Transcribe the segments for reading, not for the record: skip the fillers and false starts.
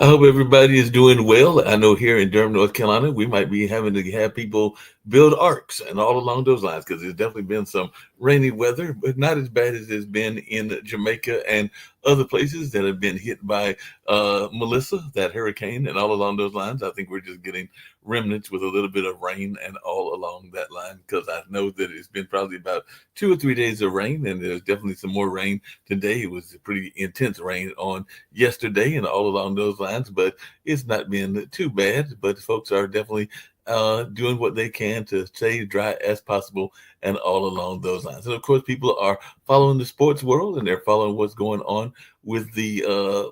I hope everybody is doing well. I know here in Durham, North Carolina, we might be having to have people build arcs and all along those lines because there's definitely been some rainy weather, but not as bad as it's been in Jamaica and other places that have been hit by Melissa, that hurricane, and all along those lines. I think we're just getting remnants with a little bit of rain and all along that line because I know that it's been probably about 2 or 3 days of rain, and there's definitely some more rain today. It was a pretty intense rain on yesterday and all along those lines, but it's not been too bad. But folks are definitely doing what they can to stay dry as possible and all along those lines. And of course, people are following the sports world and they're following what's going on with the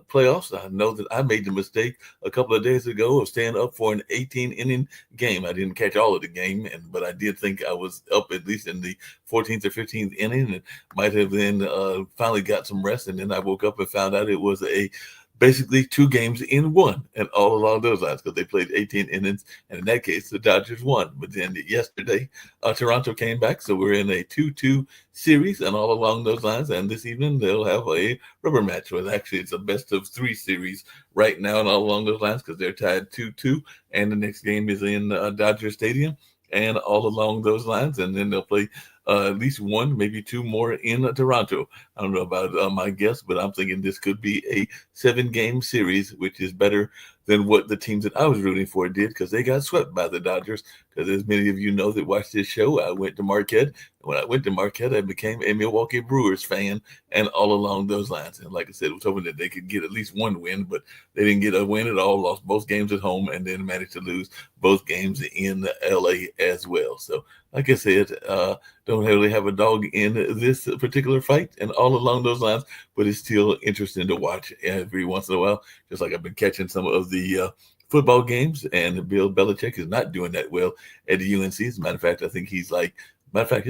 playoffs. I know that I made the mistake a couple of days ago of staying up for an 18 inning game. I didn't catch all of the game, but I did think I was up at least in the 14th or 15th inning and might have then finally got some rest. And then I woke up and found out it was a basically two games in one and all along those lines because they played 18 innings. And in that case, the Dodgers won. But then yesterday, Toronto came back. So we're in a 2-2 series and all along those lines. And this evening, they'll have a rubber match. Well, actually, it's a best of three series right now and all along those lines because they're tied 2-2. And the next game is in Dodger Stadium and all along those lines. And then they'll play at least one, maybe two more in Toronto. I don't know about my guess, but I'm thinking this could be a 7-game series, which is better than what the teams that I was rooting for did because they got swept by the Dodgers. Because as many of you know that watch this show, I went to Marquette. When I went to Marquette, I became a Milwaukee Brewers fan and all along those lines. And like I said, I was hoping that they could get at least one win, but they didn't get a win at all, lost both games at home, and then managed to lose both games in LA as well. So like I said, don't really have a dog in this particular fight and all along those lines, but it's still interesting to watch every once in a while, just like I've been catching some of the football games, and Bill Belichick is not doing that well at the UNC. As a matter of fact, I think his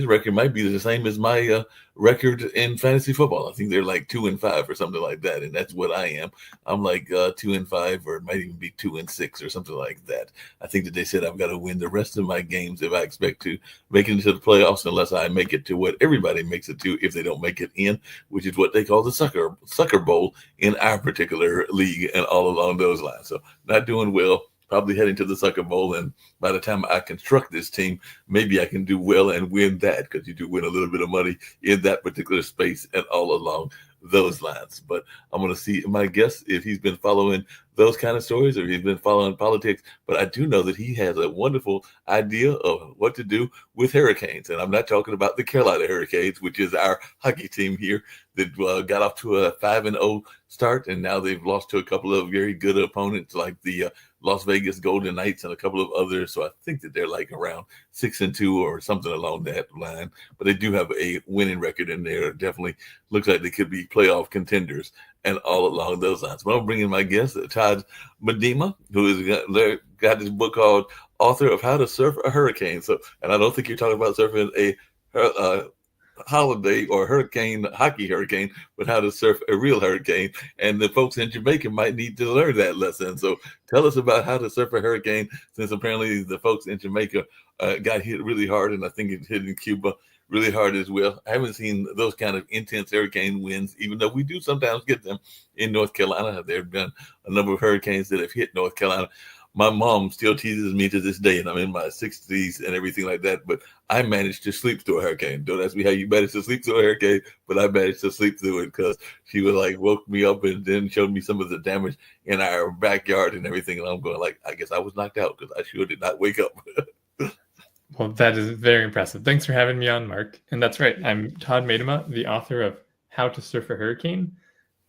record might be the same as my record in fantasy football. I think they're like 2-5 or something like that, and that's what I am. I'm like 2-5, or it might even be 2-6 or something like that. I think that they said I've got to win the rest of my games if I expect to make it into the playoffs, unless I make it to what everybody makes it to if they don't make it in, which is what they call the sucker bowl in our particular league, and all along those lines. So not doing well. Probably heading to the Sucker Bowl, and by the time I construct this team, maybe I can do well and win that because you do win a little bit of money in that particular space and all along those lines. But I'm going to see my guess if he's been following those kind of stories or he's been following politics. But I do know that he has a wonderful idea of what to do with hurricanes. And I'm not talking about the Carolina Hurricanes, which is our hockey team here that got off to a 5-0 start. And now they've lost to a couple of very good opponents like the Las Vegas Golden Knights and a couple of others. So I think that they're like around 6-2 or something along that line. But they do have a winning record in there. Definitely looks like they could be playoff contenders and all along those lines. But I'm bringing my guest, Todd Medema, who has got this book called Author of How to Surf a Hurricane. So, and I don't think you're talking about surfing a holiday or hockey hurricane, but how to surf a real hurricane. And the folks in Jamaica might need to learn that lesson. So tell us about how to surf a hurricane, since apparently the folks in Jamaica got hit really hard, and I think it hit in Cuba really hard as well. I haven't seen those kind of intense hurricane winds, even though we do sometimes get them in North Carolina. There have been a number of hurricanes that have hit North Carolina. My mom still teases me to this day, and I'm in my 60s and everything like that, but I managed to sleep through a hurricane. Don't ask me how you managed to sleep through a hurricane, but I managed to sleep through it because she was like, woke me up and then showed me some of the damage in our backyard and everything. And I'm going like, I guess I was knocked out because I sure did not wake up. Well, that is very impressive. Thanks for having me on, Mark. And that's right. I'm Todd Medema, the author of How to Surf a Hurricane.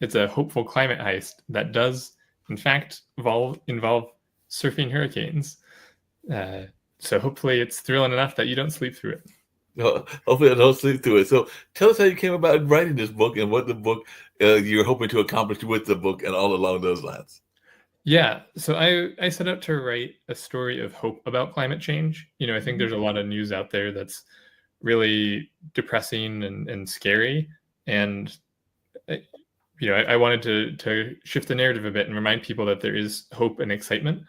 It's a hopeful climate heist that does, in fact, involve surfing hurricanes. So hopefully it's thrilling enough that you don't sleep through it. Hopefully I don't sleep through it. So tell us how you came about writing this book and what the book you're hoping to accomplish with the book and all along those lines. Yeah, so I set out to write a story of hope about climate change. I think there's a lot of news out there that's really depressing and scary. And, I wanted to shift the narrative a bit and remind people that there is hope and excitement.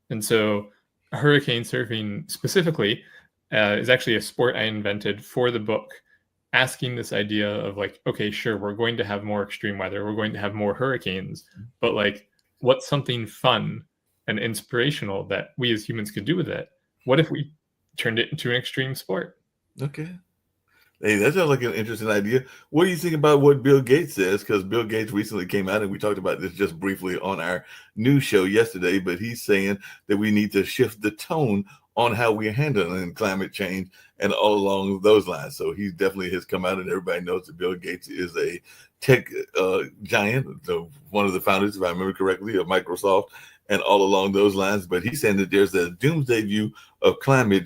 And so hurricane surfing specifically is actually a sport I invented for the book, asking this idea of like, okay, sure, we're going to have more extreme weather. We're going to have more hurricanes, but like, what's something fun and inspirational that we as humans could do with it? What if we turned it into an extreme sport? Okay. Hey, that sounds like an interesting idea. What do you think about what Bill Gates says? Because Bill Gates recently came out, and we talked about this just briefly on our news show yesterday, but he's saying that we need to shift the tone on how we're handling climate change and all along those lines. So he definitely has come out, and everybody knows that Bill Gates is a tech giant, so one of the founders, if I remember correctly, of Microsoft, and all along those lines. But he's saying that there's a doomsday view of climate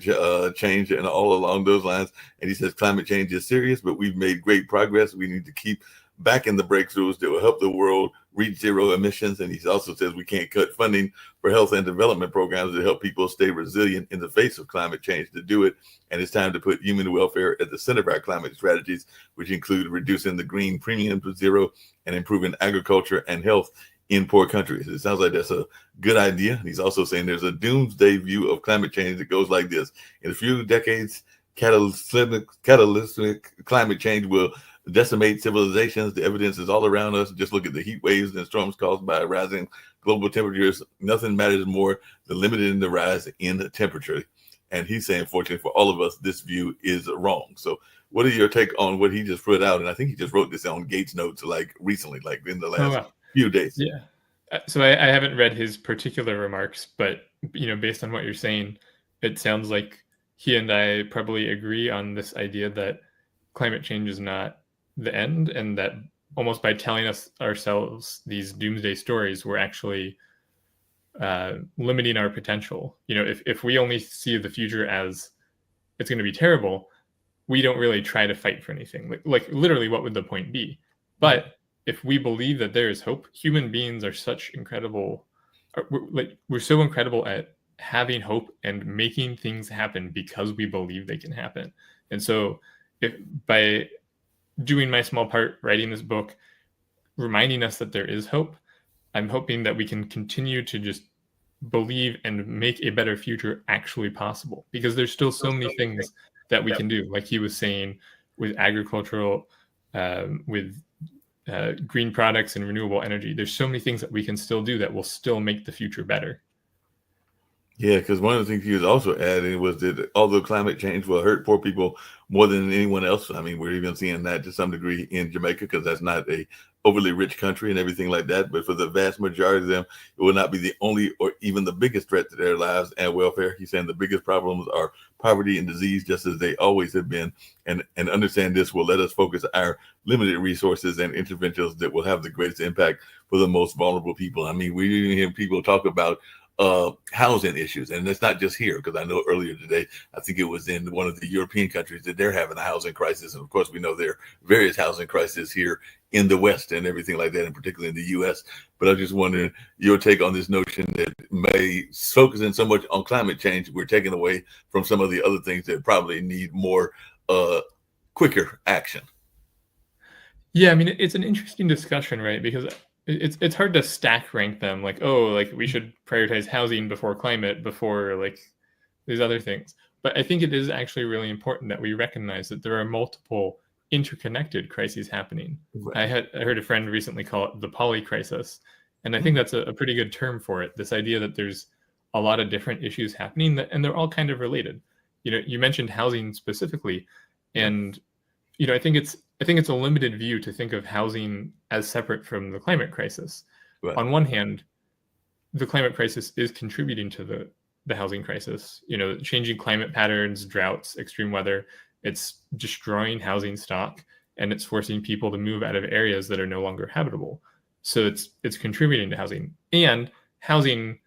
change and all along those lines. And he says climate change is serious, but we've made great progress. We need to keep backing the breakthroughs that will help the world reach zero emissions. And he also says we can't cut funding for health and development programs to help people stay resilient in the face of climate change to do it. And it's time to put human welfare at the center of our climate strategies, which include reducing the green premium to zero and improving agriculture and health in poor countries. It sounds like that's a good idea. He's also saying there's a doomsday view of climate change that goes like this. In a few decades, catalytic climate change will decimate civilizations. The evidence is all around us. Just look at the heat waves and storms caused by rising global temperatures. Nothing matters more than limiting the rise in temperature. And he's saying, fortunately for all of us, this view is wrong. So what are your take on what he just put out? And I think he just wrote this on Gates Notes like recently, like in the last few days. Yeah. So I haven't read his particular remarks, but based on what you're saying, it sounds like he and I probably agree on this idea that climate change is not the end, and that almost by telling ourselves these doomsday stories, we're actually limiting our potential. If we only see the future as it's going to be terrible, we don't really try to fight for anything. Like literally, what would the point be? But if we believe that there is hope, human beings are we're so incredible at having hope and making things happen because we believe they can happen. And so if by doing my small part, writing this book, reminding us that there is hope, I'm hoping that we can continue to just believe and make a better future actually possible, because there's still so many things that we can do. Like he was saying, with agricultural, with green products and renewable energy, there's so many things that we can still do that will still make the future better. Yeah, because one of the things he was also adding was that although climate change will hurt poor people more than anyone else, I mean, we're even seeing that to some degree in Jamaica, because that's not a overly rich country and everything like that. But for the vast majority of them, it will not be the only or even the biggest threat to their lives and welfare. He's saying the biggest problems are poverty and disease, just as they always have been. And understand this will let us focus our limited resources and interventions that will have the greatest impact for the most vulnerable people. I mean, we even hear people talk about housing issues, and it's not just here, because I know earlier today, I think it was in one of the European countries, that they're having a housing crisis. And of course, we know there are various housing crises here in the West and everything like that, and particularly in the US. But I'm just wondering your take on this notion that may focusing so much on climate change, we're taking away from some of the other things that probably need more quicker action. Yeah, I mean, it's an interesting discussion, right? Because it's hard to stack rank them, like, we should prioritize housing before climate, before like these other things. But I think it is actually really important that we recognize that there are multiple interconnected crises happening. Right. I heard a friend recently call it the poly crisis, and I think that's a pretty good term for it. This idea that there's a lot of different issues happening, and they're all kind of related. You mentioned housing specifically, and I think it's a limited view to think of housing as separate from the climate crisis. Right. On one hand, the climate crisis is contributing to the housing crisis. Changing climate patterns, droughts, extreme weather, it's destroying housing stock, and it's forcing people to move out of areas that are no longer habitable. So it's contributing to housing. And housing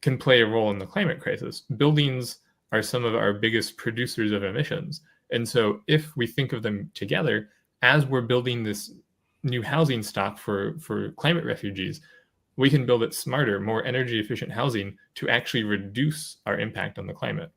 can play a role in the climate crisis. Buildings are some of our biggest producers of emissions. And so if we think of them together, as we're building this new housing stock for climate refugees, we can build it smarter, more energy efficient housing to actually reduce our impact on the climate.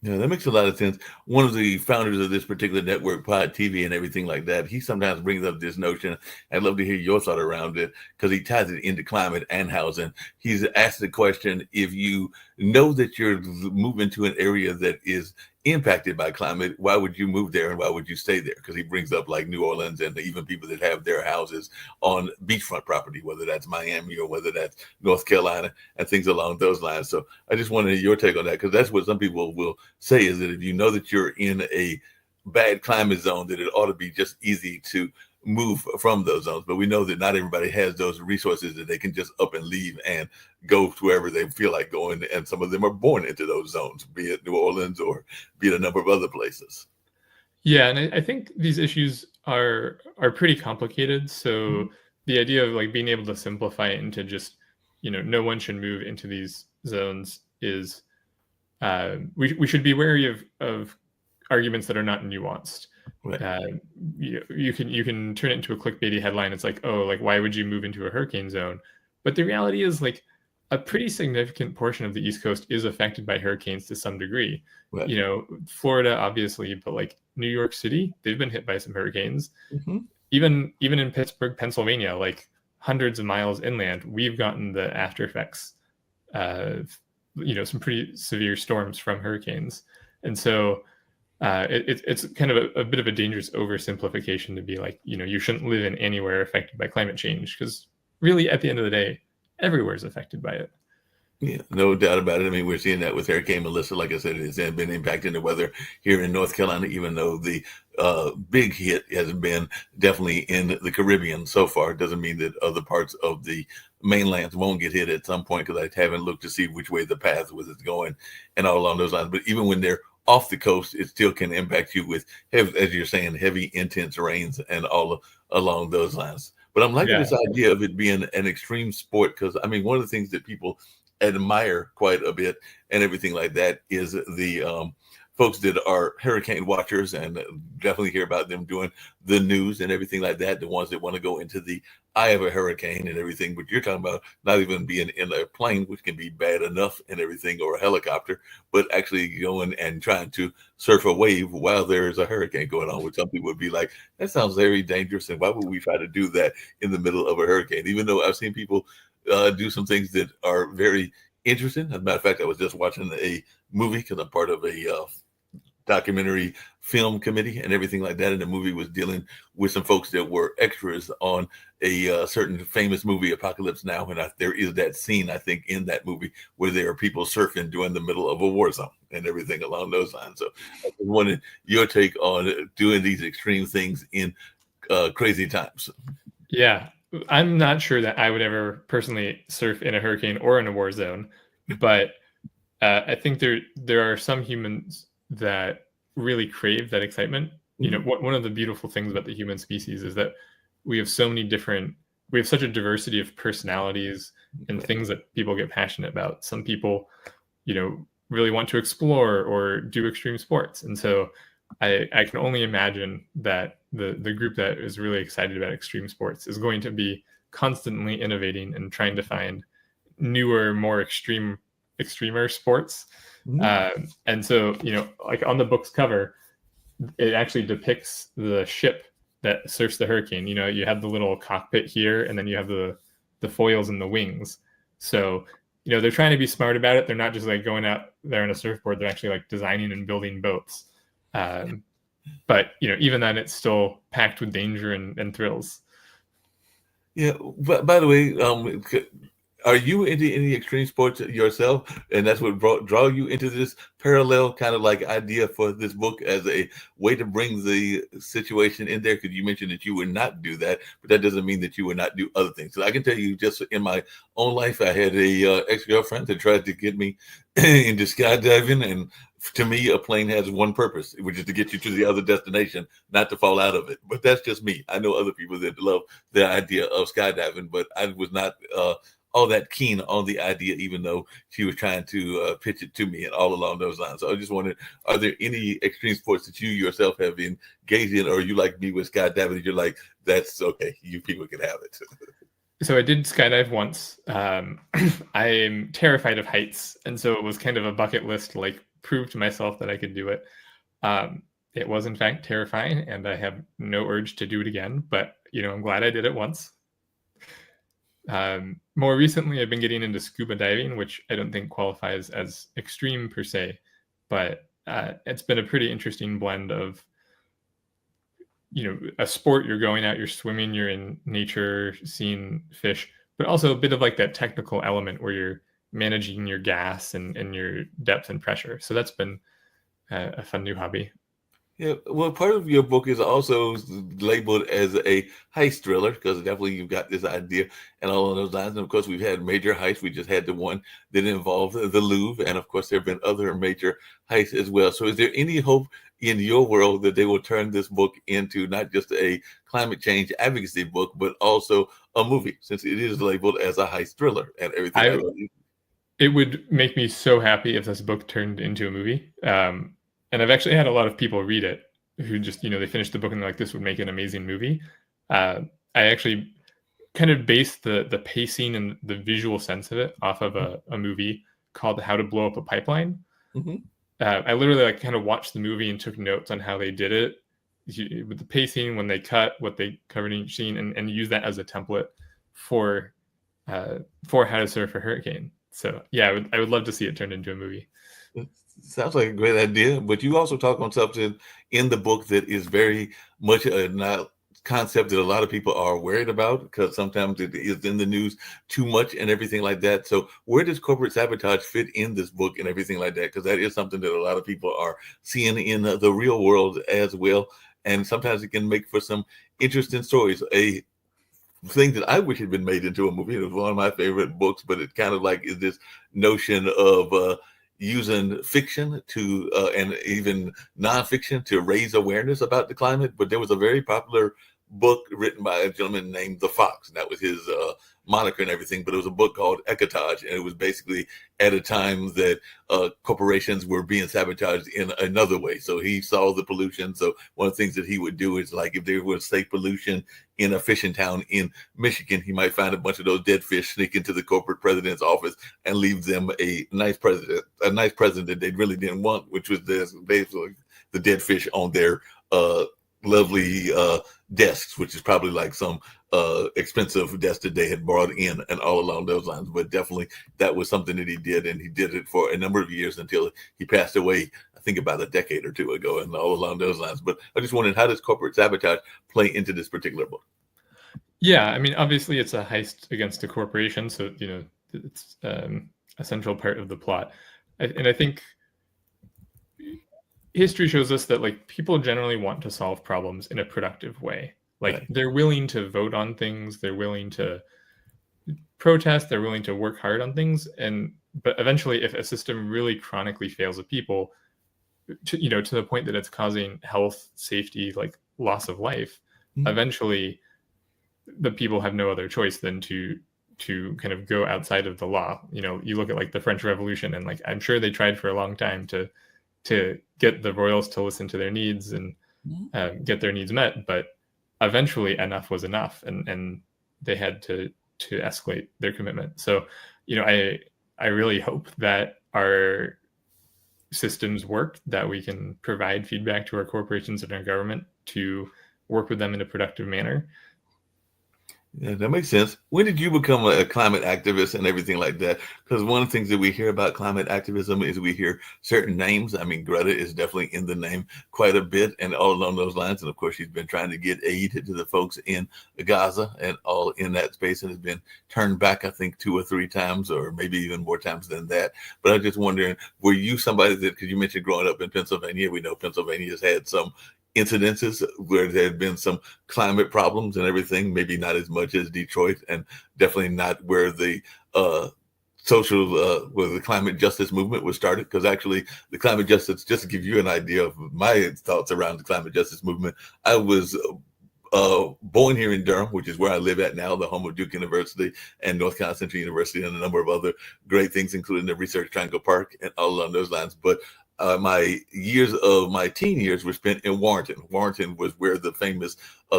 Yeah, that makes a lot of sense. One of the founders of this particular network, Pod TV and everything like that, he sometimes brings up this notion. I'd love to hear your thought around it, because he ties it into climate and housing. He's asked the question, if you know that you're moving to an area that is impacted by climate, why would you move there and why would you stay there? Because he brings up like New Orleans and even people that have their houses on beachfront property, whether that's Miami or whether that's North Carolina and things along those lines. So I just wanted your take on that, because that's what some people will say, is that if you know that you're in a bad climate zone, that it ought to be just easy to move from those zones. But we know that not everybody has those resources that they can just up and leave and go to wherever they feel like going. And some of them are born into those zones, be it New Orleans or be it a number of other places. Yeah, and I think these issues are pretty complicated. So the idea of like being able to simplify it into just, no one should move into these zones is we should be wary of arguments that are not nuanced. Right. You can turn it into a clickbaity headline. It's like, oh, like why would you move into a hurricane zone? But the reality is, like, a pretty significant portion of the East Coast is affected by hurricanes to some degree. Right. Florida, obviously, but like New York City, they've been hit by some hurricanes. Mm-hmm. Even in Pittsburgh, Pennsylvania, like hundreds of miles inland, we've gotten the after effects of some pretty severe storms from hurricanes. And so it's kind of a bit of a dangerous oversimplification to be like, you shouldn't live in anywhere affected by climate change, because really, at the end of the day, everywhere is affected by it. Yeah, no doubt about it. I mean, we're seeing that with Hurricane Melissa. Like I said, it's been impacting the weather here in North Carolina, even though the big hit has been definitely in the Caribbean so far. It doesn't mean that other parts of the mainlands won't get hit at some point, because I haven't looked to see which way the path was going and all along those lines. But even when they're off the coast, it still can impact you with, as you're saying, heavy, intense rains and all along those lines. But I'm liking this idea of it being an extreme sport, because, I mean, one of the things that people admire quite a bit and everything like that is the folks that are hurricane watchers, and definitely hear about them doing the news and everything like that, the ones that want to go into the eye of a hurricane and everything. But you're talking about not even being in a plane, which can be bad enough and everything, or a helicopter, but actually going and trying to surf a wave while there is a hurricane going on, which some people would be like, that sounds very dangerous, and why would we try to do that in the middle of a hurricane? Even though I've seen people do some things that are very interesting. As a matter of fact, I was just watching a movie, because I'm part of a documentary film committee and everything like that. And the movie was dealing with some folks that were extras on a certain famous movie, Apocalypse Now. And there is that scene, I think, in that movie where there are people surfing during the middle of a war zone and everything along those lines. So I wanted your take on doing these extreme things in crazy times. Yeah. I'm not sure that I would ever personally surf in a hurricane or in a war zone, but I think there are some humans that really crave that excitement. One of the beautiful things about the human species is that we have such a diversity of personalities and things that people get passionate about. Some people, really want to explore or do extreme sports. And so I can only imagine that the group that is really excited about extreme sports is going to be constantly innovating and trying to find newer, more extremer sports. And so, like on the book's cover, it actually depicts the ship that surfs the hurricane. You have the little cockpit here, and then you have the foils and the wings. So, they're trying to be smart about it. They're not just like going out there on a surfboard. They're actually like designing and building boats. But even then, it's still packed with danger and thrills. Yeah. But by the way, are you into any extreme sports yourself? And that's what draw you into this parallel kind of like idea for this book, as a way to bring the situation in there? Because you mentioned that you would not do that, but that doesn't mean that you would not do other things. So I can tell you, just in my own life, I had a ex-girlfriend that tried to get me into skydiving, and to me, a plane has one purpose, which is to get you to the other destination, not to fall out of it. But that's just me. I know other people that love the idea of skydiving, but I was not all that keen on the idea, even though she was trying to pitch it to me and all along those lines. So I just wondered, are there any extreme sports that you yourself have engaged in, or you like me with skydiving, you're like, that's okay, you people can have it? So I did skydive once. I am terrified of heights, and so it was kind of a bucket list to like prove to myself that I could do it. It was in fact terrifying, and I have no urge to do it again, but I'm glad I did it once. More recently, I've been getting into scuba diving, which I don't think qualifies as extreme per se, but it's been a pretty interesting blend of, a sport, you're going out, you're swimming, you're in nature, seeing fish, but also a bit of like that technical element where you're managing your gas and your depth and pressure. So that's been a fun new hobby. Yeah, well, part of your book is also labeled as a heist thriller because definitely you've got this idea and all of those lines. And of course, we've had major heists. We just had the one that involved the Louvre, and of course, there have been other major heists as well. So, is there any hope in your world that they will turn this book into not just a climate change advocacy book, but also a movie, since it is labeled as a heist thriller and everything like that? It would make me so happy if this book turned into a movie. And I've actually had a lot of people read it who just, they finished the book and they're like, this would make an amazing movie. I actually kind of based the pacing and the visual sense of it off of a movie called How to Blow Up a Pipeline. Mm-hmm. I literally kind of watched the movie and took notes on how they did it with the pacing, when they cut, what they covered in each scene, and use that as a template for How to Surf a Hurricane. So yeah, I would love to see it turned into a movie. Sounds like a great idea, but you also talk on something in the book that is very much a concept that a lot of people are worried about because sometimes it is in the news too much and everything like that. So where does corporate sabotage fit in this book and everything like that? Because that is something that a lot of people are seeing in the real world as well. And sometimes it can make for some interesting stories. A thing that I wish had been made into a movie. It was one of my favorite books, but it kind of like is this notion of using fiction to and even nonfiction to raise awareness about the climate. But there was a very popular book written by a gentleman named The Fox, and that was his moniker and everything. But it was a book called Ecotage, and it was basically at a time that corporations were being sabotaged in another way. So he saw the pollution. So one of the things that he would do is, like, if there was, say, pollution in a fishing town in Michigan, he might find a bunch of those dead fish, sneak into the corporate president's office, and leave them a nice present that they really didn't want, which was basically the dead fish on their lovely desks, which is probably like some expensive desk that they had brought in and all along those lines. But definitely that was something that he did, and he did it for a number of years until he passed away, I think about a decade or two ago, and all along those lines. But I just wondered, how does corporate sabotage play into this particular book? Yeah, I mean, obviously it's a heist against a corporation, so it's a central part of the plot. And I think history shows us that, like, people generally want to solve problems in a productive way. Like, right. They're willing to vote on things, they're willing to protest, they're willing to work hard on things, but eventually, if a system really chronically fails at people, to the point that it's causing health, safety, like loss of life, eventually the people have no other choice than to kind of go outside of the law. You look at like the French Revolution, and like I'm sure they tried for a long time to get the royals to listen to their needs and get their needs met, but eventually enough was enough, and they had to escalate their commitment. So I really hope that our systems work, that we can provide feedback to our corporations and our government to work with them in a productive manner. Yeah, that makes sense. When did you become a climate activist and everything like that? Because one of the things that we hear about climate activism is we hear certain names. I mean, Greta is definitely in the name quite a bit and all along those lines. And of course, she's been trying to get aid to the folks in Gaza and all in that space, and has been turned back, I think, 2 or 3 times, or maybe even more times than that. But I'm just wondering, were you somebody that, because you mentioned growing up in Pennsylvania, we know Pennsylvania has had some incidences where there had been some climate problems and everything, maybe not as much as Detroit, and definitely not where the where the climate justice movement was started. Because actually the climate justice, just to give you an idea of my thoughts around the climate justice movement, I was born here in Durham, which is where I live at now, the home of Duke University and North Carolina Central University, and a number of other great things, including the Research Triangle Park and all along those lines. But my teen years were spent in Warrenton. Warrenton was where the famous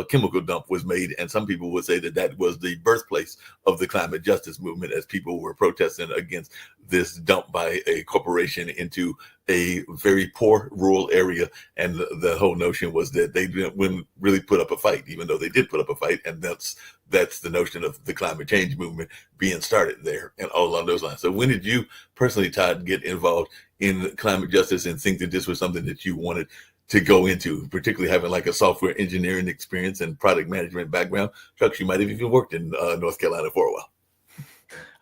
chemical dump was made, and some people would say that was the birthplace of the climate justice movement, as people were protesting against this dump by a corporation into a very poor rural area, and the whole notion was that they wouldn't really put up a fight, even though they did put up a fight, and that's the notion of the climate change movement being started there and all along those lines. So when did you personally, Todd, get involved in climate justice and think that this was something that you wanted to go into, particularly having like a software engineering experience and product management background? Chuck, you might have even worked in North Carolina for a while.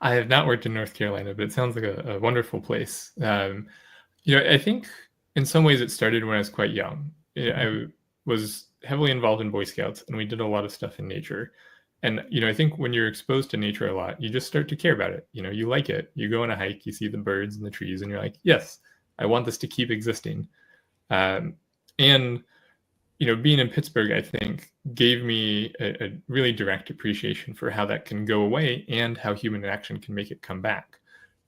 I have not worked in North Carolina, but it sounds like a wonderful place. I think in some ways it started when I was quite young. I was heavily involved in Boy Scouts, and we did a lot of stuff in nature. And, I think when you're exposed to nature a lot, you just start to care about it. You like it. You go on a hike, you see the birds and the trees, and you're like, yes, I want this to keep existing. And being in Pittsburgh, I think, gave me a really direct appreciation for how that can go away and how human action can make it come back.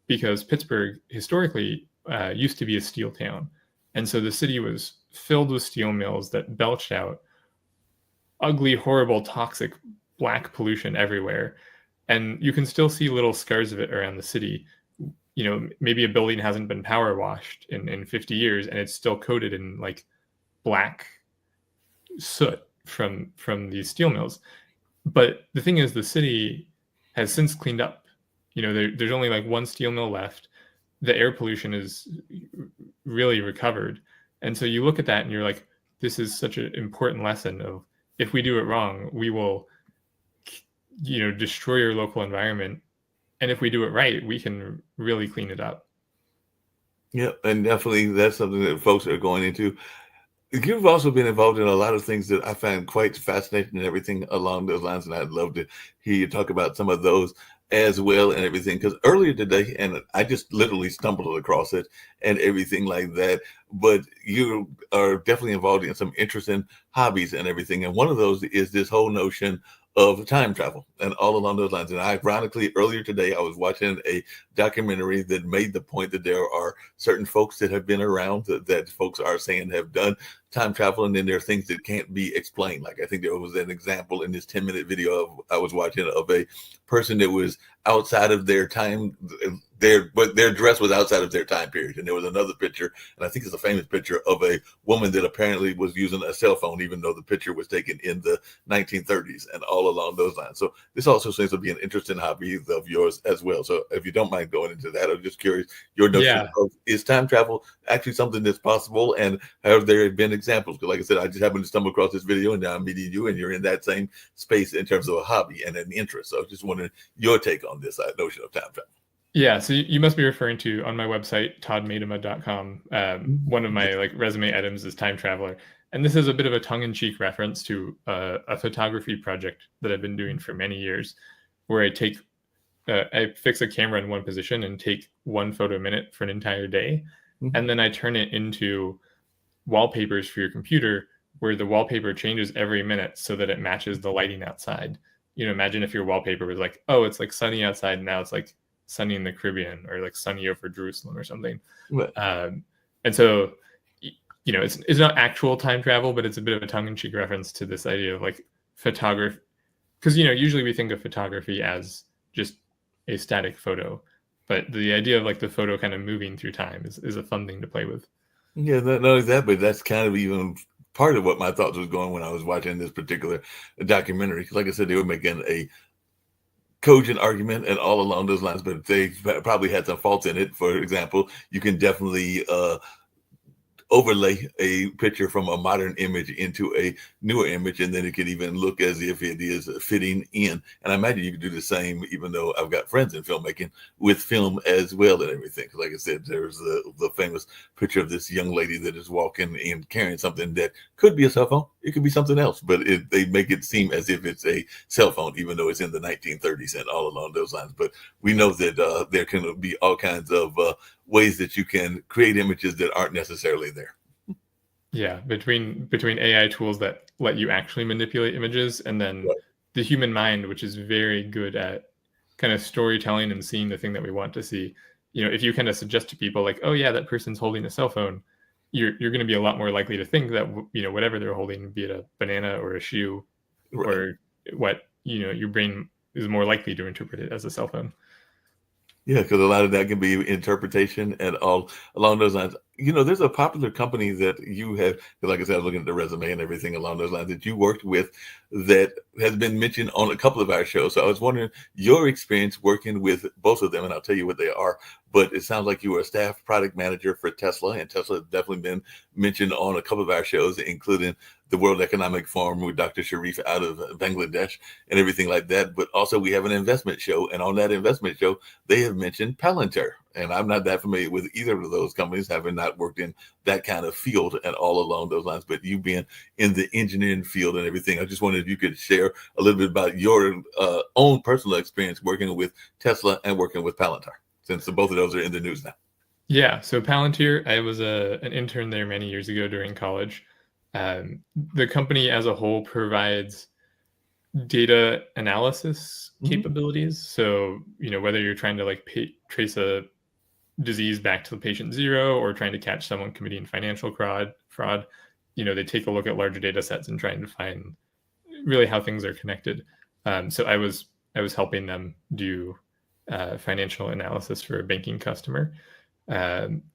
Because Pittsburgh historically used to be a steel town. And so the city was filled with steel mills that belched out ugly, horrible, toxic black pollution everywhere. And you can still see little scars of it around the city. Maybe a building hasn't been power washed in 50 years and it's still coated in like black soot from these steel mills. But the thing is, the city has since cleaned up. There's only like one steel mill left. The air pollution is really recovered. And so you look at that and you're like, this is such an important lesson of, if we do it wrong, we will destroy your local environment. And if we do it right, we can really clean it up. Yeah, and definitely that's something that folks are going into. You've also been involved in a lot of things that I find quite fascinating and everything along those lines, and I'd love to hear you talk about some of those as well and everything. Because earlier today, and I just literally stumbled across it and everything like that, but you are definitely involved in some interesting hobbies and everything. And one of those is this whole notion of time travel and all along those lines. And ironically, earlier today, I was watching a documentary that made the point that there are certain folks that have been around that folks are saying have done time travel, and then there are things that can't be explained. Like I think there was an example in this 10-minute video I was watching of a person that was outside of their time. Their dress was outside of their time period. And there was another picture, and I think it's a famous picture of a woman that apparently was using a cell phone, even though the picture was taken in the 1930s and all along those lines. So this also seems to be an interesting hobby of yours as well. So if you don't mind going into that, I'm just curious, your notion of, is time travel actually something that's possible? And have there been examples? Because like I said, I just happened to stumble across this video, and now I'm meeting you, and you're in that same space in terms of a hobby and an interest. So I just wondering your take on this notion of time travel. Yeah, so you must be referring to, on my website, toddmaidema.com, one of my resume items is time traveler. And this is a bit of a tongue-in-cheek reference to a photography project that I've been doing for many years, where I fix a camera in one position and take one photo a minute for an entire day. Mm-hmm. And then I turn it into wallpapers for your computer, where the wallpaper changes every minute so that it matches the lighting outside. Imagine if your wallpaper was like, oh, it's like sunny outside, and now it's like sunny in the Caribbean, or like sunny over Jerusalem or something. Right. And so, it's not actual time travel, but it's a bit of a tongue-in-cheek reference to this idea of like photography. Because, usually we think of photography as just a static photo, but the idea of like the photo kind of moving through time is a fun thing to play with. Yeah, not only that, but that's kind of even part of what my thoughts was going when I was watching this particular documentary. Like I said, they were making a cogent argument and all along those lines, but they probably had some faults in it. For example, you can definitely overlay a picture from a modern image into a newer image, and then it can even look as if it is fitting in. And I imagine you can do the same, even though I've got friends in filmmaking, with film as well and everything. Like I said, there's the famous picture of this young lady that is walking and carrying something that could be a cell phone. It could be something else, but they make it seem as if it's a cell phone, even though it's in the 1930s and all along those lines. But we know that there can be all kinds of ways that you can create images that aren't necessarily there. Yeah, between AI tools that let you actually manipulate images, and then the human mind, which is very good at kind of storytelling and seeing the thing that we want to see. If you kind of suggest to people like, oh yeah, that person's holding a cell phone, you're going to be a lot more likely to think that whatever they're holding, be it a banana or a shoe, or what your brain is more likely to interpret it as a cell phone. Yeah, because a lot of that can be interpretation and all along those lines. There's a popular company that you have, like I said, I was looking at the resume and everything along those lines that you worked with that has been mentioned on a couple of our shows. So I was wondering your experience working with both of them, and I'll tell you what they are. But it sounds like you were a staff product manager for Tesla, and Tesla has definitely been mentioned on a couple of our shows, including the World Economic Forum with Dr. Sharif out of Bangladesh and everything like that. But also we have an investment show, and on that investment show, they have mentioned Palantir. And I'm not that familiar with either of those companies, having not worked in that kind of field at all along those lines. But you being in the engineering field and everything, I just wondered if you could share a little bit about your own personal experience working with Tesla and working with Palantir, since both of those are in the news now. Yeah, so Palantir, I was an intern there many years ago during college. The company as a whole provides data analysis capabilities. So, whether you're trying to trace a disease back to the patient zero or trying to catch someone committing financial fraud, they take a look at larger data sets and trying to find really how things are connected. So I was helping them do financial analysis for a banking customer.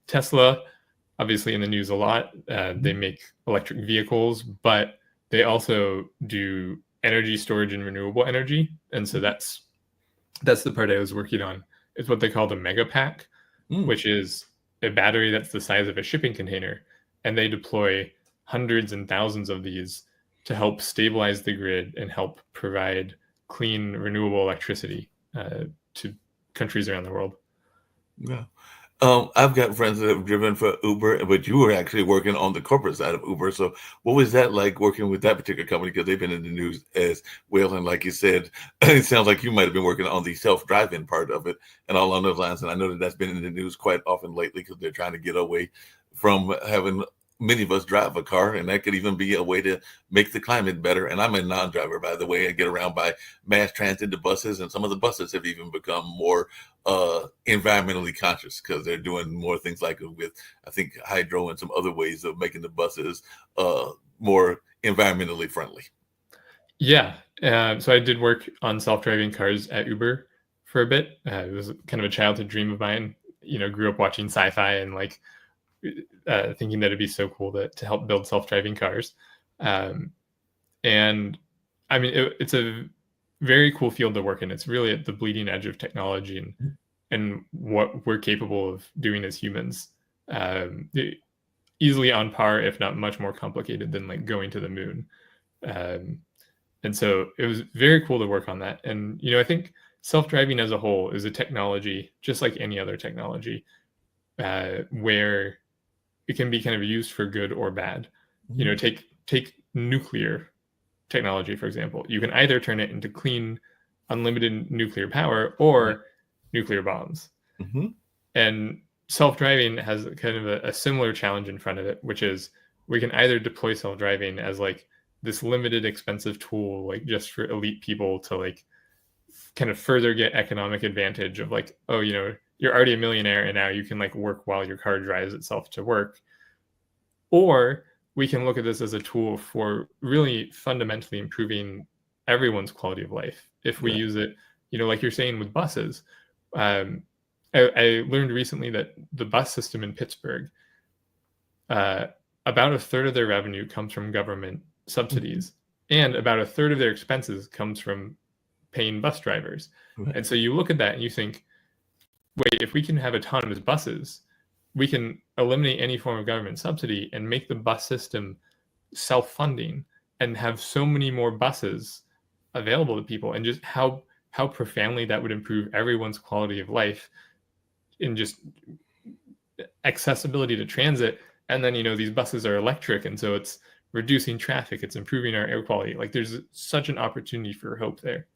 Tesla, obviously in the news a lot. They make electric vehicles, but they also do energy storage and renewable energy. And so that's the part I was working on. It's what they call the Megapack, which is a battery that's the size of a shipping container. And they deploy hundreds and thousands of these to help stabilize the grid and help provide clean, renewable electricity to countries around the world. Yeah. I've got friends that have driven for Uber, but you were actually working on the corporate side of Uber. So what was that like working with that particular company? Because they've been in the news as well. And like you said, it sounds like you might have been working on the self-driving part of it and all along those lines. And I know that that's been in the news quite often lately because they're trying to get away from having many of us drive a car, and that could even be a way to make the climate better. And I'm a non-driver, by the way. I get around by mass transit, the buses, and some of the buses have even become more environmentally conscious because they're doing more things like with, I think, hydro and some other ways of making the buses more environmentally friendly. Yeah. So I did work on self-driving cars at Uber for a bit. It was kind of a childhood dream of mine. Grew up watching sci-fi and thinking that it'd be so cool to help build self-driving cars. And I mean, it's a very cool field to work in. It's really at the bleeding edge of technology and what we're capable of doing as humans. Easily on par, if not much more complicated than going to the moon. And so it was very cool to work on that. And, I think self-driving as a whole is a technology, just like any other technology, where it can be kind of used for good or bad. Take nuclear technology, for example. You can either turn it into clean, unlimited nuclear power or nuclear bombs. And self-driving has kind of a similar challenge in front of it, which is we can either deploy self-driving as this limited, expensive tool, just for elite people to kind of further get economic advantage of you're already a millionaire and now you can work while your car drives itself to work. Or we can look at this as a tool for really fundamentally improving everyone's quality of life. If we use it, like you're saying with buses, I learned recently that the bus system in Pittsburgh, about a third of their revenue comes from government subsidies, and about a third of their expenses comes from paying bus drivers. And so you look at that and you think, wait, if we can have autonomous buses, we can eliminate any form of government subsidy and make the bus system self-funding and have so many more buses available to people, and just how profoundly that would improve everyone's quality of life in just accessibility to transit. And then, these buses are electric, and so it's reducing traffic, it's improving our air quality. There's such an opportunity for hope there.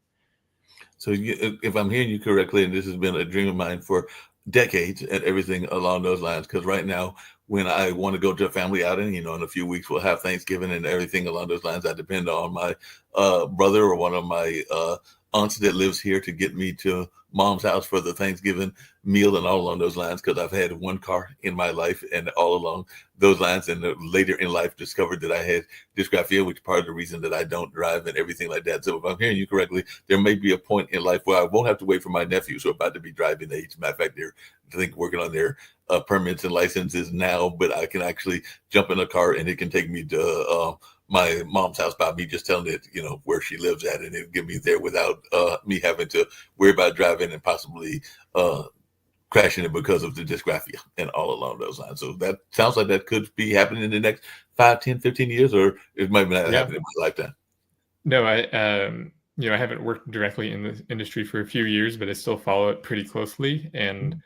So if I'm hearing you correctly, and this has been a dream of mine for decades and everything along those lines, because right now when I want to go to a family outing, in a few weeks we'll have Thanksgiving and everything along those lines, I depend on my brother or one of my aunts that lives here to get me to mom's house for the Thanksgiving meal and all along those lines, because I've had one car in my life and all along those lines, and later in life discovered that I had dysgraphia, which is part of the reason that I don't drive and everything like that. So if I'm hearing you correctly, there may be a point in life where I won't have to wait for my nephews who are about to be driving age. Matter of fact, they're, I think, working on their permits and licenses now, but I can actually jump in a car and it can take me to my mom's house by me just telling it, where she lives at, and it'll get me there without me having to worry about driving and possibly crashing it because of the dysgraphia and all along those lines. So that sounds like that could be happening in the next 5, 10, 15 years, or it might not happen in my lifetime. No, I haven't worked directly in the industry for a few years, but I still follow it pretty closely. And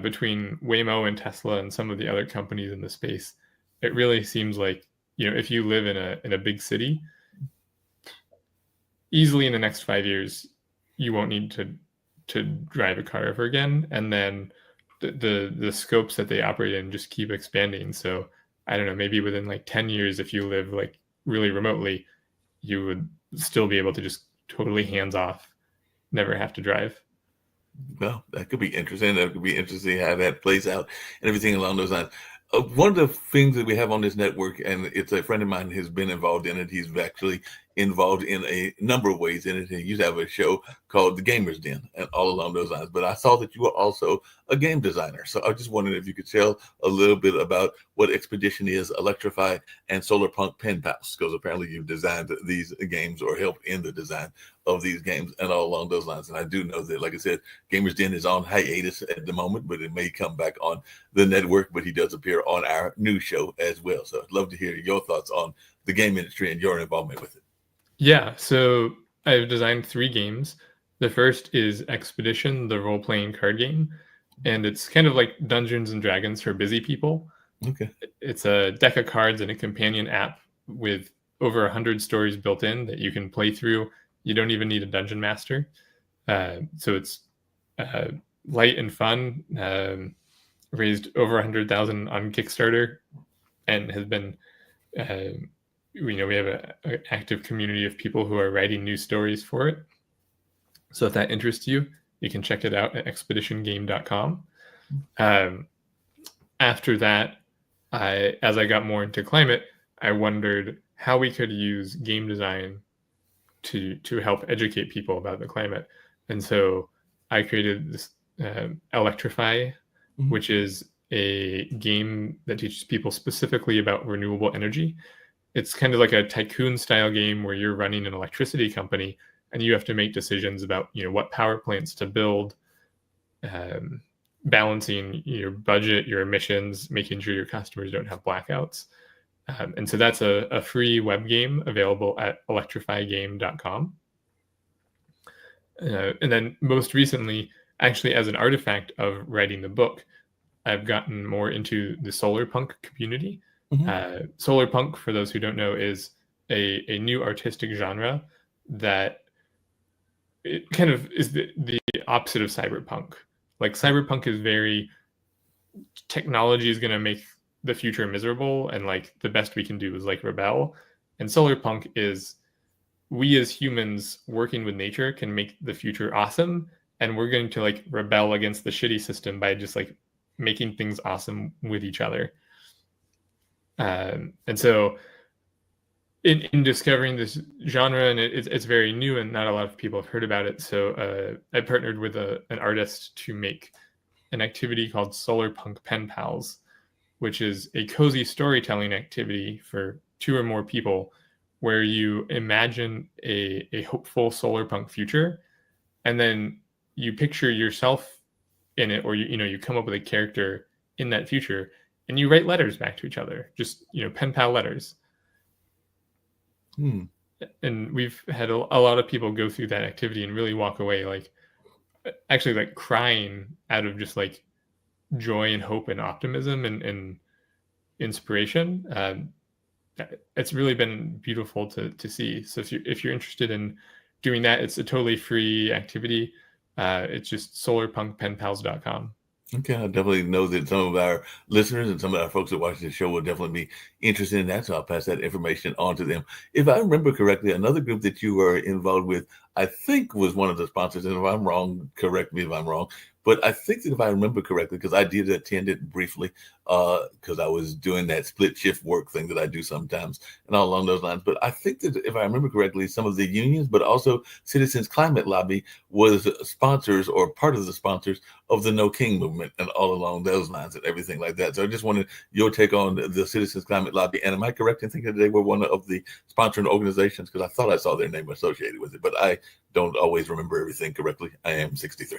between Waymo and Tesla and some of the other companies in the space, it really seems like, if you live in a big city, easily in the next 5 years, you won't need to drive a car ever again. And then the scopes that they operate in just keep expanding. So I don't know, maybe within like 10 years, if you live like really remotely, you would still be able to just totally hands off, never have to drive. Well, that could be interesting. That could be interesting how that plays out and everything along those lines. One of the things that we have on this network, and it's a friend of mine has been involved in it. He's actually involved in a number of ways in it. And he used to have a show called The Gamers Den and all along those lines. But I saw that you were also a game designer. So I just wondered if you could tell a little bit about what Expedition is, Electrify, and Solarpunk Pen Pals, because apparently you've designed these games or helped in the design of these games and all along those lines. And I do know that, like I said, Gamers Den is on hiatus at the moment, but it may come back on the network. But he does appear on our new show as well. So I'd love to hear your thoughts on the game industry and your involvement with it. Yeah, so I've designed 3 games. The first is Expedition, the role-playing card game, and it's kind of like Dungeons and Dragons for busy people. Okay. It's a deck of cards and a companion app with over 100 stories built in that you can play through. You don't even need a dungeon master. So it's light and fun. Raised over 100,000 on Kickstarter, and has been. We have an active community of people who are writing new stories for it. So if that interests you, you can check it out at expeditiongame.com. After that, as I got more into climate, I wondered how we could use game design to help educate people about the climate. And so I created this Electrify, which is a game that teaches people specifically about renewable energy. It's kind of like a tycoon style game where you're running an electricity company and you have to make decisions about, what power plants to build, balancing your budget, your emissions, making sure your customers don't have blackouts. And so that's a free web game available at electrifygame.com. And then most recently, actually as an artifact of writing the book, I've gotten more into the Solarpunk community. Solarpunk, for those who don't know, is a new artistic genre that it kind of is the opposite of cyberpunk. Like cyberpunk is very technology is going to make the future miserable, and like the best we can do is like rebel. And solarpunk is we as humans working with nature can make the future awesome, and we're going to like rebel against the shitty system by just like making things awesome with each other. And so in discovering this genre, and it's very new and not a lot of people have heard about it. So I partnered with an artist to make an activity called Solarpunk Pen Pals, which is a cozy storytelling activity for 2 or more people where you imagine a hopeful solarpunk future, and then you picture yourself in it, or you come up with a character in that future, and you write letters back to each other, just pen pal letters. And we've had a lot of people go through that activity and really walk away like crying out of just like joy and hope and optimism and inspiration. It's really been beautiful to see. So if you're interested in doing that, it's a totally free activity. It's just solarpunkpenpals.com. Okay, I definitely know that some of our listeners and some of our folks that watch this show will definitely be interested in that, so I'll pass that information on to them. If I remember correctly, another group that you were involved with, I think was one of the sponsors. And if I'm wrong, correct me if I'm wrong. But I think that if I remember correctly, because I did attend it briefly, because I was doing that split shift work thing that I do sometimes, and all along those lines. But I think that if I remember correctly, some of the unions, but also Citizens Climate Lobby, was sponsors or part of the sponsors of the No King movement, and all along those lines and everything like that. So I just wanted your take on the Citizens Climate Lobby. And am I correct in thinking that they were one of the sponsoring organizations? Because I thought I saw their name associated with it, but I don't always remember everything correctly. I am 63.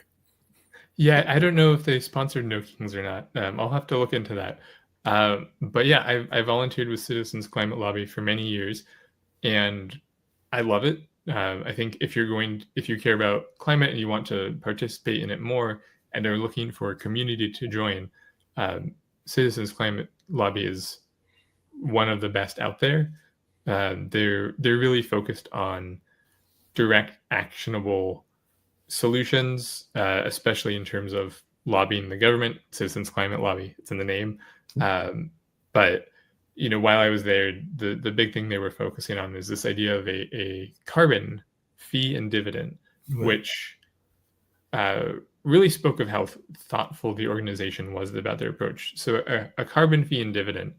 Yeah, I don't know if they sponsored No Kings or not. I'll have to look into that. But yeah, I volunteered with Citizens Climate Lobby for many years, and I love it. I think if you care about climate and you want to participate in it more, and are looking for a community to join, Citizens Climate Lobby is one of the best out there. They're really focused on direct, actionable solutions, especially in terms of lobbying the government. Citizens Climate Lobby, it's in the name. But while I was there, the big thing they were focusing on is this idea of a carbon fee and dividend, Right. which really spoke of how thoughtful the organization was about their approach. So a carbon fee and dividend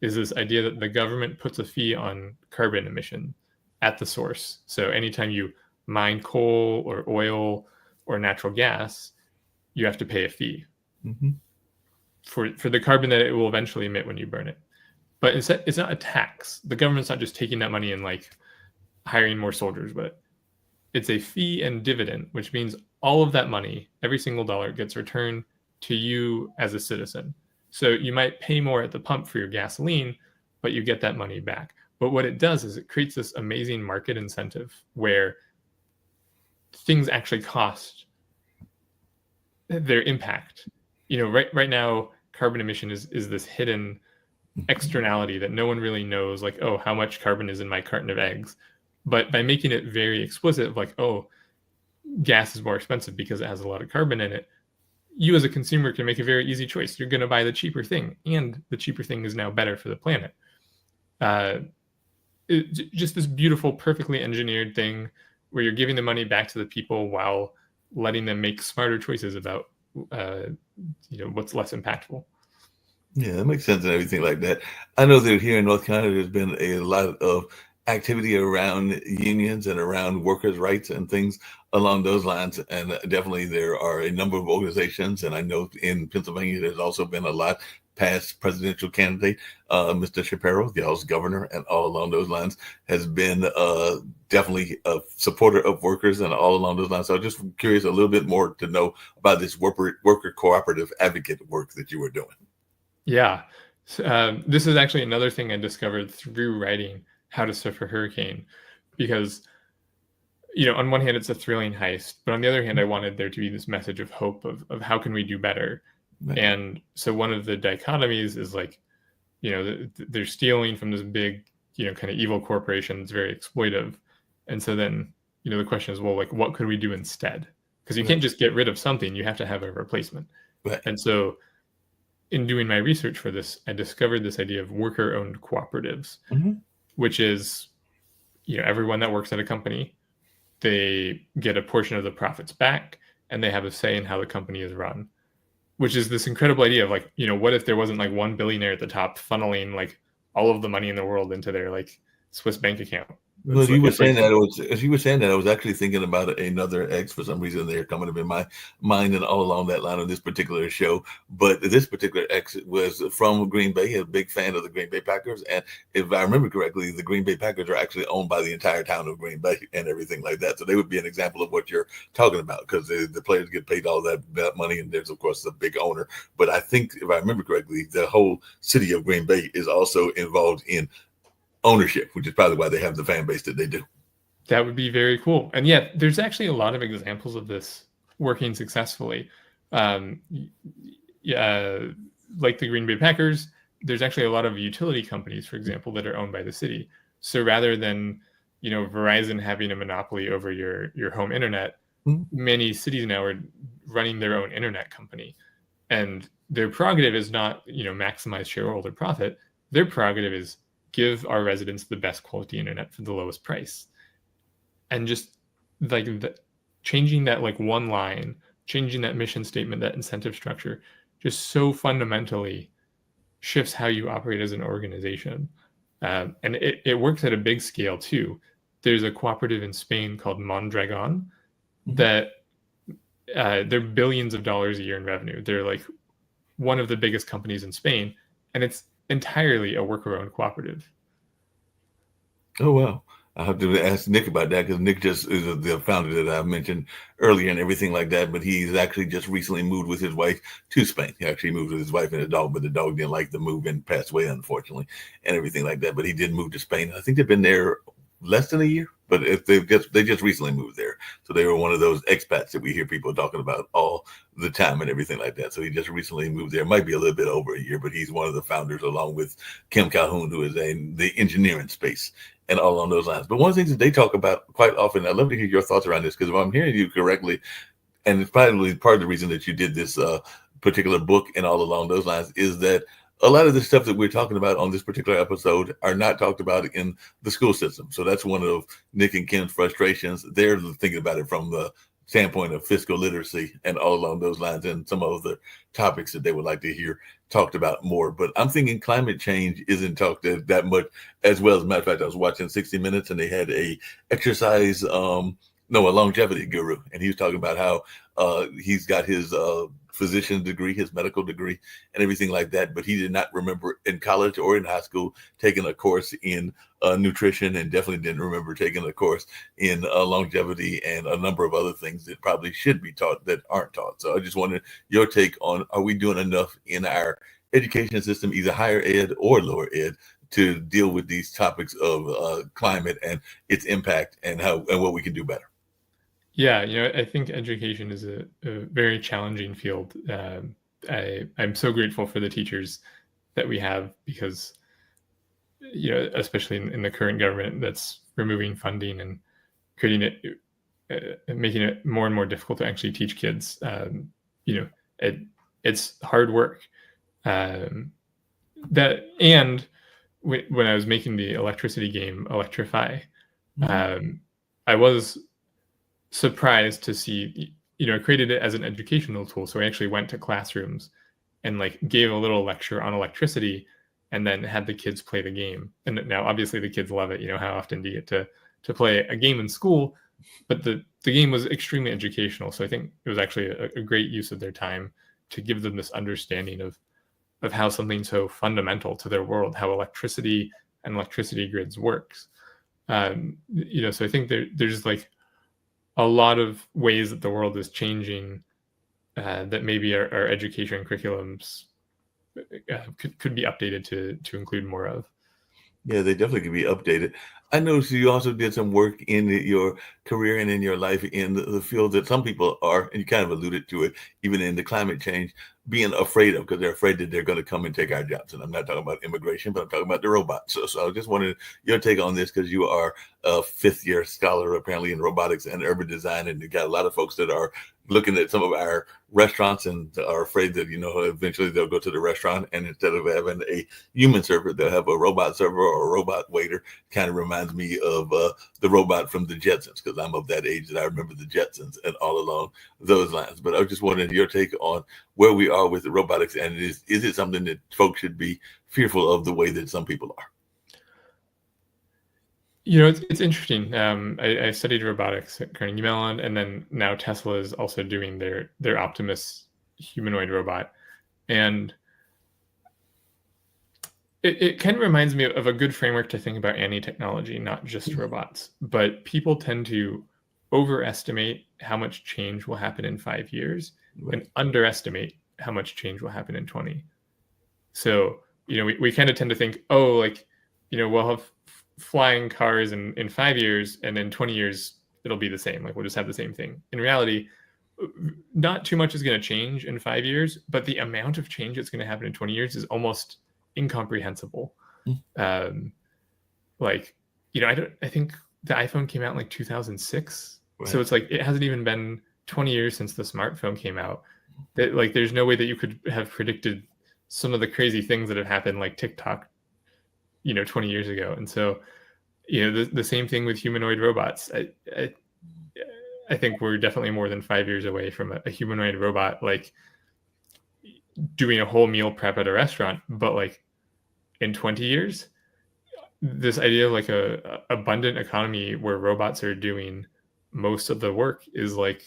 is this idea that the government puts a fee on carbon emission at the source. So anytime you mine coal or oil or natural gas, you have to pay a fee for the carbon that it will eventually emit when you burn it. But it's not a tax. The government's not just taking that money and like hiring more soldiers, but it's a fee and dividend, which means all of that money, every single dollar, gets returned to you as a citizen. So you might pay more at the pump for your gasoline, but you get that money back. But what it does is it creates this amazing market incentive where things actually cost their impact. Right now, carbon emission is this hidden externality that no one really knows, like, oh, how much carbon is in my carton of eggs. But by making it very explicit of like, oh, gas is more expensive because it has a lot of carbon in it, you as a consumer can make a very easy choice. You're going to buy the cheaper thing, and the cheaper thing is now better for the planet. Just this beautiful, perfectly engineered thing where you're giving the money back to the people while letting them make smarter choices about what's less impactful. Yeah, that makes sense and everything like that. I know that here in North Carolina, there's been a lot of activity around unions and around workers' rights and things along those lines. And definitely there are a number of organizations. And I know in Pennsylvania, there's also been a lot. Past presidential candidate, Mr. Shapiro, the House governor, and all along those lines, has been definitely a supporter of workers and all along those lines. So I'm just curious a little bit more to know about this worker cooperative advocate work that you were doing. Yeah. This is actually another thing I discovered through writing How to Surf a Hurricane, because, on one hand, it's a thrilling heist, but on the other hand, I wanted there to be this message of hope of how can we do better? Right. And so one of the dichotomies is like, they're stealing from this big, kind of evil corporation that's very exploitive. And so then, the question is, well, like, what could we do instead? Because you can't just get rid of something, you have to have a replacement. Right. And so in doing my research for this, I discovered this idea of worker-owned cooperatives, which is, everyone that works at a company, they get a portion of the profits back, and they have a say in how the company is run, which is this incredible idea of like, what if there wasn't like one billionaire at the top funneling like all of the money in the world into their like Swiss bank account? Well, as you were saying that, I was actually thinking about another ex for some reason. They're coming up in my mind and all along that line of this particular show. But this particular ex was from Green Bay, a big fan of the Green Bay Packers. And if I remember correctly, the Green Bay Packers are actually owned by the entire town of Green Bay and everything like that. So they would be an example of what you're talking about, because the players get paid all that money. And there's, of course, the big owner. But I think, if I remember correctly, the whole city of Green Bay is also involved in ownership, which is probably why they have the fan base that they do. That would be very cool. And yeah, there's actually a lot of examples of this working successfully. Like the Green Bay Packers, there's actually a lot of utility companies, for example, that are owned by the city. So rather than, Verizon having a monopoly over your home internet, many cities now are running their own internet company. And their prerogative is not, maximize shareholder profit. Their prerogative is give our residents the best quality internet for the lowest price. And just like changing that like one line, changing that mission statement, that incentive structure, just so fundamentally shifts how you operate as an organization. And it works at a big scale too. There's a cooperative in Spain called Mondragon that they're billions of dollars a year in revenue. They're like one of the biggest companies in Spain, and it's entirely a worker-owned cooperative. Oh, wow. I have to ask Nick about that because Nick just is the founder that I mentioned earlier and everything like that. But he's actually just recently moved with his wife to Spain. He actually moved with his wife and a dog, but the dog didn't like the move and passed away, unfortunately, and everything like that. But he did move to Spain. I think they've been there less than a year, but if they just recently moved there, so they were one of those expats that we hear people talking about all the time and everything like that. So he just recently moved there. It might be a little bit over a year, but he's one of the founders along with Kim Calhoun, who is in the engineering space and all along those lines. But one of the things that they talk about quite often, I'd love to hear your thoughts around this, because if I'm hearing you correctly, and it's probably part of the reason that you did this particular book and all along those lines, is that a lot of the stuff that we're talking about on this particular episode are not talked about in the school system. So that's one of Nick and Ken's frustrations. They're thinking about it from the standpoint of fiscal literacy and all along those lines, and some of the topics that they would like to hear talked about more. But I'm thinking climate change isn't talked that much as well. As a matter of fact, I was watching 60 Minutes and they had a exercise, a longevity guru, and he was talking about how he's got his physician degree, his medical degree, and everything like that. But he did not remember in college or in high school taking a course in nutrition, and definitely didn't remember taking a course in longevity and a number of other things that probably should be taught that aren't taught. So I just wanted your take on, are we doing enough in our education system, either higher ed or lower ed, to deal with these topics of climate and its impact, and what we can do better? Yeah, I think education is a very challenging field. I'm so grateful for the teachers that we have, because, especially in the current government that's removing funding and creating it, making it more and more difficult to actually teach kids. It's hard work. And when I was making the electricity game Electrify, I was surprised to see, I created it as an educational tool. So I actually went to classrooms and like gave a little lecture on electricity, and then had the kids play the game. And now obviously the kids love it. How often do you get to play a game in school? But the game was extremely educational. So I think it was actually a great use of their time to give them this understanding of how something so fundamental to their world, how electricity and electricity grids works. So I think there's like a lot of ways that the world is changing, that maybe our education curriculums could be updated to include more of. Yeah, they definitely can be updated. I noticed you also did some work in your career and in your life in the field that some people are, and you kind of alluded to it, even in the climate change, being afraid of, because they're afraid that they're going to come and take our jobs. And I'm not talking about immigration, but I'm talking about the robots. So I just wanted your take on this, because you are a fifth-year scholar apparently in robotics and urban design, and you got a lot of folks that are looking at some of our restaurants and are afraid that eventually they'll go to the restaurant, and instead of having a human server, they'll have a robot server or a robot waiter. Kind of reminds me of the robot from the Jetsons, because I'm of that age that I remember the Jetsons and all along those lines. But I just wanted your take on where we are with the robotics, and is it something that folks should be fearful of the way that some people are? It's interesting. I studied robotics at Carnegie Mellon, and then now Tesla is also doing their Optimus humanoid robot. And it kind of reminds me of a good framework to think about any technology, not just robots. But people tend to overestimate how much change will happen in 5 years, right, and underestimate how much change will happen in 20. So, we kind of tend to think, we'll have flying cars in 5 years, and in 20 years it'll be the same. Like, we'll just have the same thing. In reality, not too much is going to change in 5 years, but the amount of change that's going to happen in 20 years is almost incomprehensible. I think the iPhone came out in like 2006. Right. So it's like, it hasn't even been 20 years since the smartphone came out. That, like, there's no way that you could have predicted some of the crazy things that have happened, like TikTok, 20 years ago. And so, the same thing with humanoid robots. I think we're definitely more than 5 years away from a humanoid robot like doing a whole meal prep at a restaurant. But like in 20 years, this idea of like a abundant economy where robots are doing most of the work is like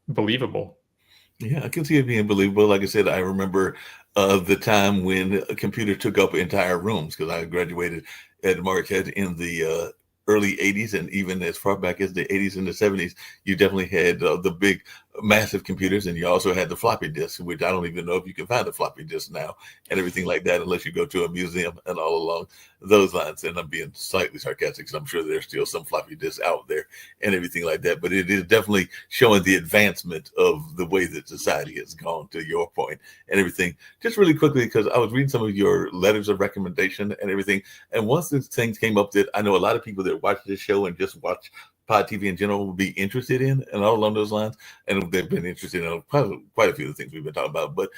believable. Yeah, I can see it being believable. Like I said, I remember the time when a computer took up entire rooms because I graduated at Marquette in the early 80s, and even as far back as the 80s and the 70s, you definitely had the big, massive computers, and you also had the floppy disk, which I don't even know if you can find a floppy disk now and everything like that, unless you go to a museum and all along those lines. And I'm being slightly sarcastic because I'm sure there's still some floppy disks out there and everything like that. But it is definitely showing the advancement of the way that society has gone, to your point and everything. Just really quickly, because I was reading some of your letters of recommendation and everything. And once these things came up that I know a lot of people that watch this show and just watch Pod TV in general will be interested in, and all along those lines. And they've been interested in quite a few of the things we've been talking about. But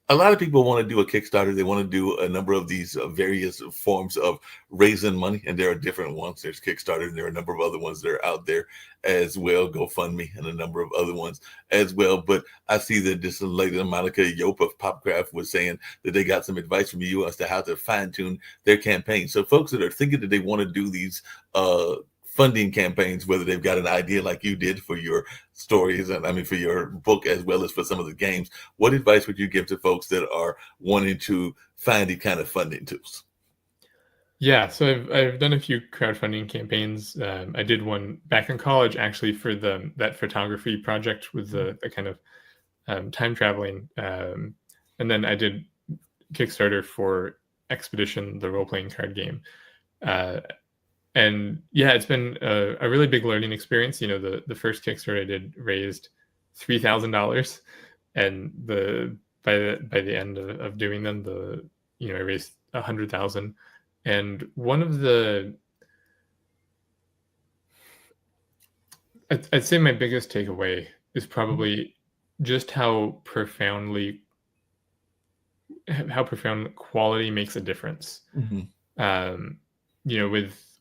a lot of people want to do a Kickstarter. They want to do a number of these various forms of raising money, and there are different ones. There's Kickstarter, and there are a number of other ones that are out there as well, GoFundMe, and a number of other ones as well. But I see that this lady, Monica Yope of Popcraft, was saying that they got some advice from you as to how to fine tune their campaign. So folks that are thinking that they want to do these funding campaigns, whether they've got an idea like you did for your stories, and I mean for your book as well as for some of the games, what advice would you give to folks that are wanting to find these kind of funding tools? Yeah, so I've done a few crowdfunding campaigns. I did one back in college actually for that photography project with the kind of time traveling, and then I did Kickstarter for Expedition, the role playing card game. And yeah, it's been a really big learning experience. You know, the first Kickstarter I did raised $3,000, and by the end of doing them, I raised 100,000. And one of I'd say my biggest takeaway is probably just how profound quality makes a difference. Mm-hmm.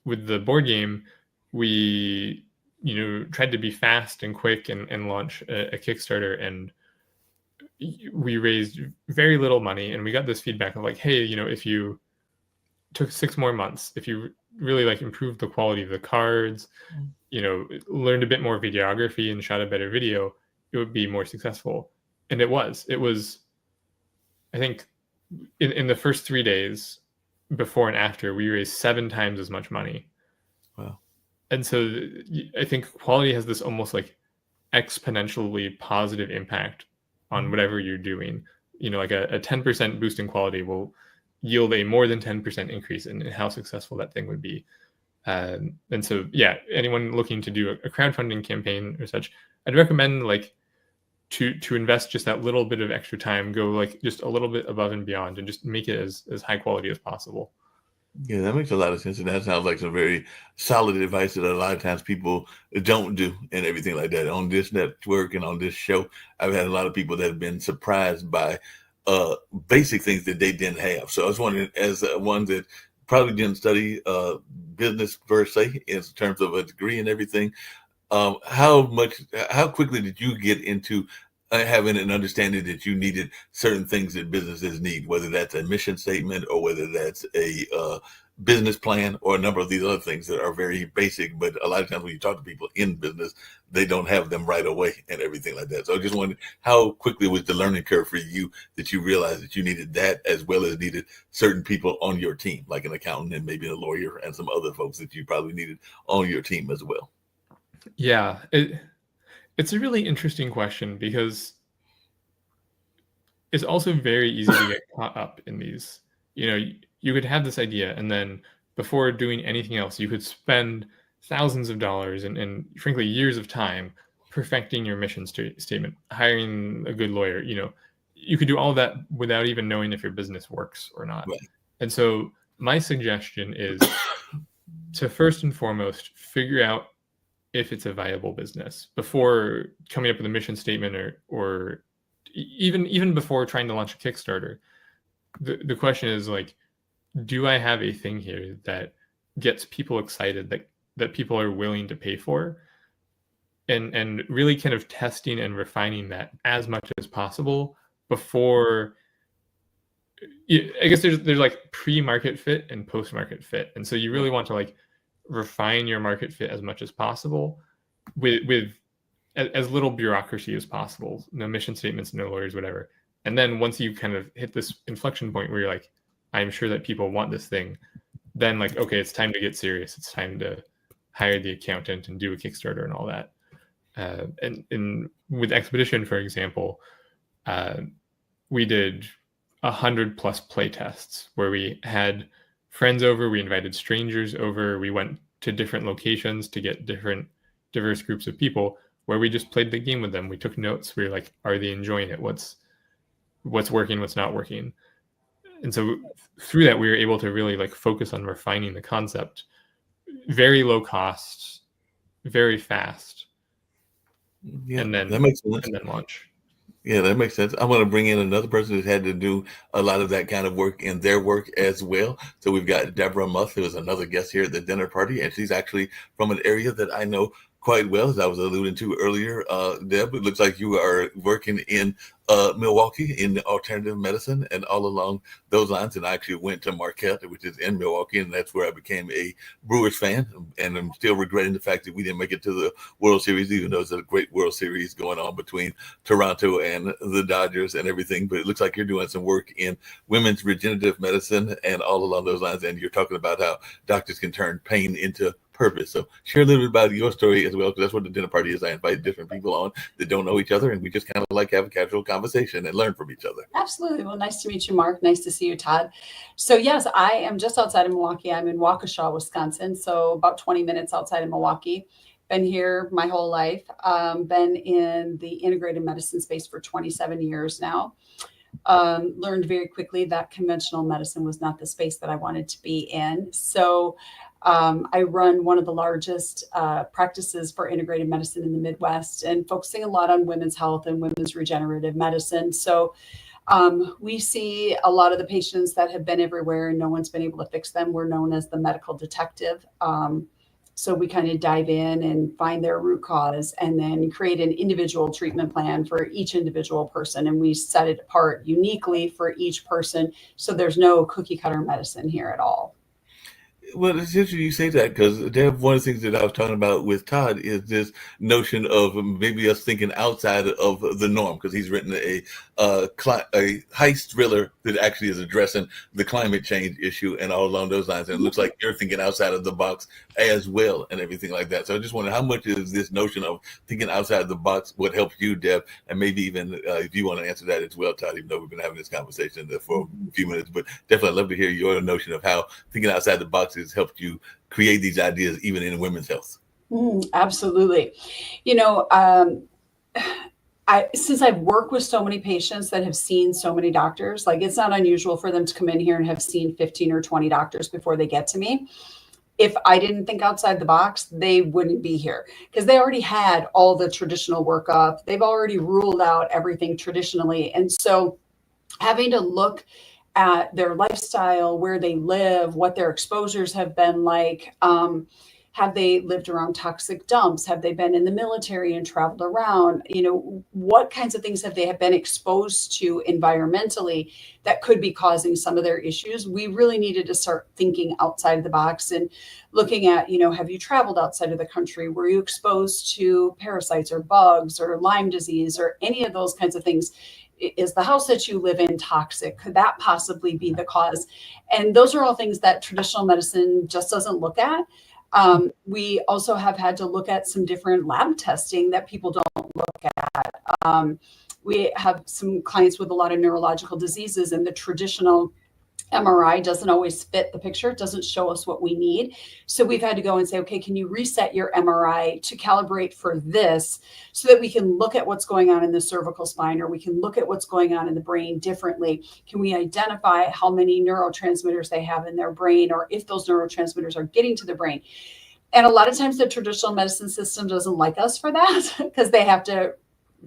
With the board game, we tried to be fast and quick and launch a Kickstarter, and we raised very little money, and we got this feedback of like, hey, if you took 6 more months, if you really like improved the quality of the cards, learned a bit more videography and shot a better video, it would be more successful. And it was I think in the first 3 days before and after, we raised 7 times as much money. Wow. And so I think quality has this almost like exponentially positive impact on whatever you're doing. Like a 10% boost in quality will yield a more than 10% increase in how successful that thing would be. And so, yeah, anyone looking to do a crowdfunding campaign or such, I'd recommend like to invest just that little bit of extra time, go like just a little bit above and beyond, and just make it as high quality as possible. Yeah, that makes a lot of sense. And that sounds like some very solid advice that a lot of times people don't do and everything like that. On this network and on this show, I've had a lot of people that have been surprised by basic things that they didn't have. So I was wondering, as one that probably didn't study business per se in terms of a degree and everything, how quickly did you get into having an understanding that you needed certain things that businesses need, whether that's a mission statement or whether that's a business plan or a number of these other things that are very basic, but a lot of times when you talk to people in business, they don't have them right away and everything like that. So I just wondered, how quickly was the learning curve for you that you realized that you needed that as well as needed certain people on your team, like an accountant and maybe a lawyer and some other folks that you probably needed on your team as well? Yeah, it's a really interesting question because it's also very easy to get caught up in these. You could have this idea, and then before doing anything else, you could spend thousands of dollars and frankly years of time perfecting your mission statement, hiring a good lawyer. You could do all that without even knowing if your business works or not. Right. And so my suggestion is to first and foremost figure out if it's a viable business before coming up with a mission statement or even before trying to launch a Kickstarter. The question is like, do I have a thing here that gets people excited, that people are willing to pay for? and really kind of testing and refining that as much as possible before. I guess there's like pre-market fit and post-market fit, and so you really want to like refine your market fit as much as possible with as little bureaucracy as possible, no mission statements, no lawyers, whatever. And then once you kind of hit this inflection point where you're like, I'm sure that people want this thing, then like, okay, it's time to get serious. It's time to hire the accountant and do a Kickstarter and all that. And with Expedition, for example, we did 100+ play tests where we had friends over, we invited strangers over, we went to different locations to get different diverse groups of people where we just played the game with them. We took notes. We were like, are they enjoying it? What's working? What's not working? And so through that, we were able to really like focus on refining the concept. Very low cost, very fast. Yeah, and then that makes sense. And then launch. Yeah, that makes sense. I'm going to bring in another person who's had to do a lot of that kind of work in their work as well. So we've got Deborah Muth, who is another guest here at the dinner party, and she's actually from an area that I know quite well, as I was alluding to earlier. Deb, it looks like you are working in Milwaukee in alternative medicine and all along those lines. And I actually went to Marquette, which is in Milwaukee, and that's where I became a Brewers fan. And I'm still regretting the fact that we didn't make it to the World Series, even though there's a great World Series going on between Toronto and the Dodgers and everything. But it looks like you're doing some work in women's regenerative medicine and all along those lines. And you're talking about how doctors can turn pain into purpose. So share a little bit about your story as well, because that's what the dinner party is. I invite different people on that don't know each other, and we just kind of like have a casual conversation and learn from each other. Absolutely. Well, nice to meet you, Mark. Nice to see you, Todd. So yes, I am just outside of Milwaukee. I'm in Waukesha, Wisconsin, so about 20 minutes outside of Milwaukee. Been here my whole life. Been in the integrated medicine space for 27 years now. Learned very quickly that conventional medicine was not the space that I wanted to be in. So I run one of the largest practices for integrated medicine in the Midwest, and focusing a lot on women's health and women's regenerative medicine. So we see a lot of the patients that have been everywhere and no one's been able to fix them. We're known as the medical detective. So we kind of dive in and find their root cause and then create an individual treatment plan for each individual person. And we set it apart uniquely for each person. So there's no cookie cutter medicine here at all. Well, it's interesting you say that, because Deb, one of the things that I was talking about with Todd is this notion of maybe us thinking outside of the norm, because he's written a heist thriller that actually is addressing the climate change issue and all along those lines. And it looks like you're thinking outside of the box as well and everything like that. So I just wonder, how much is this notion of thinking outside the box what helps you, Deb? And maybe even if you want to answer that as well, Todd, even though we've been having this conversation for a few minutes, but definitely I'd love to hear your notion of how thinking outside the box has helped you create these ideas even in women's health. Absolutely. Since I've worked with so many patients that have seen so many doctors, like it's not unusual for them to come in here and have seen 15 or 20 doctors before they get to me. If I didn't think outside the box, they wouldn't be here, because they already had all the traditional workup. They've already ruled out everything traditionally. And so having to look at their lifestyle, where they live, what their exposures have been like. Have they lived around toxic dumps? Have they been in the military and traveled around? What kinds of things have they been exposed to environmentally that could be causing some of their issues? We really needed to start thinking outside the box and looking at, have you traveled outside of the country? Were you exposed to parasites or bugs or Lyme disease or any of those kinds of things? Is the house that you live in toxic? Could that possibly be the cause? And those are all things that traditional medicine just doesn't look at. We also have had to look at some different lab testing that people don't look at. We have some clients with a lot of neurological diseases, and the traditional MRI doesn't always fit the picture. It doesn't show us what we need. So we've had to go and say, okay, can you reset your MRI to calibrate for this so that we can look at what's going on in the cervical spine, or we can look at what's going on in the brain differently? Can we identify how many neurotransmitters they have in their brain, or if those neurotransmitters are getting to the brain? And a lot of times the traditional medicine system doesn't like us for that, because they have to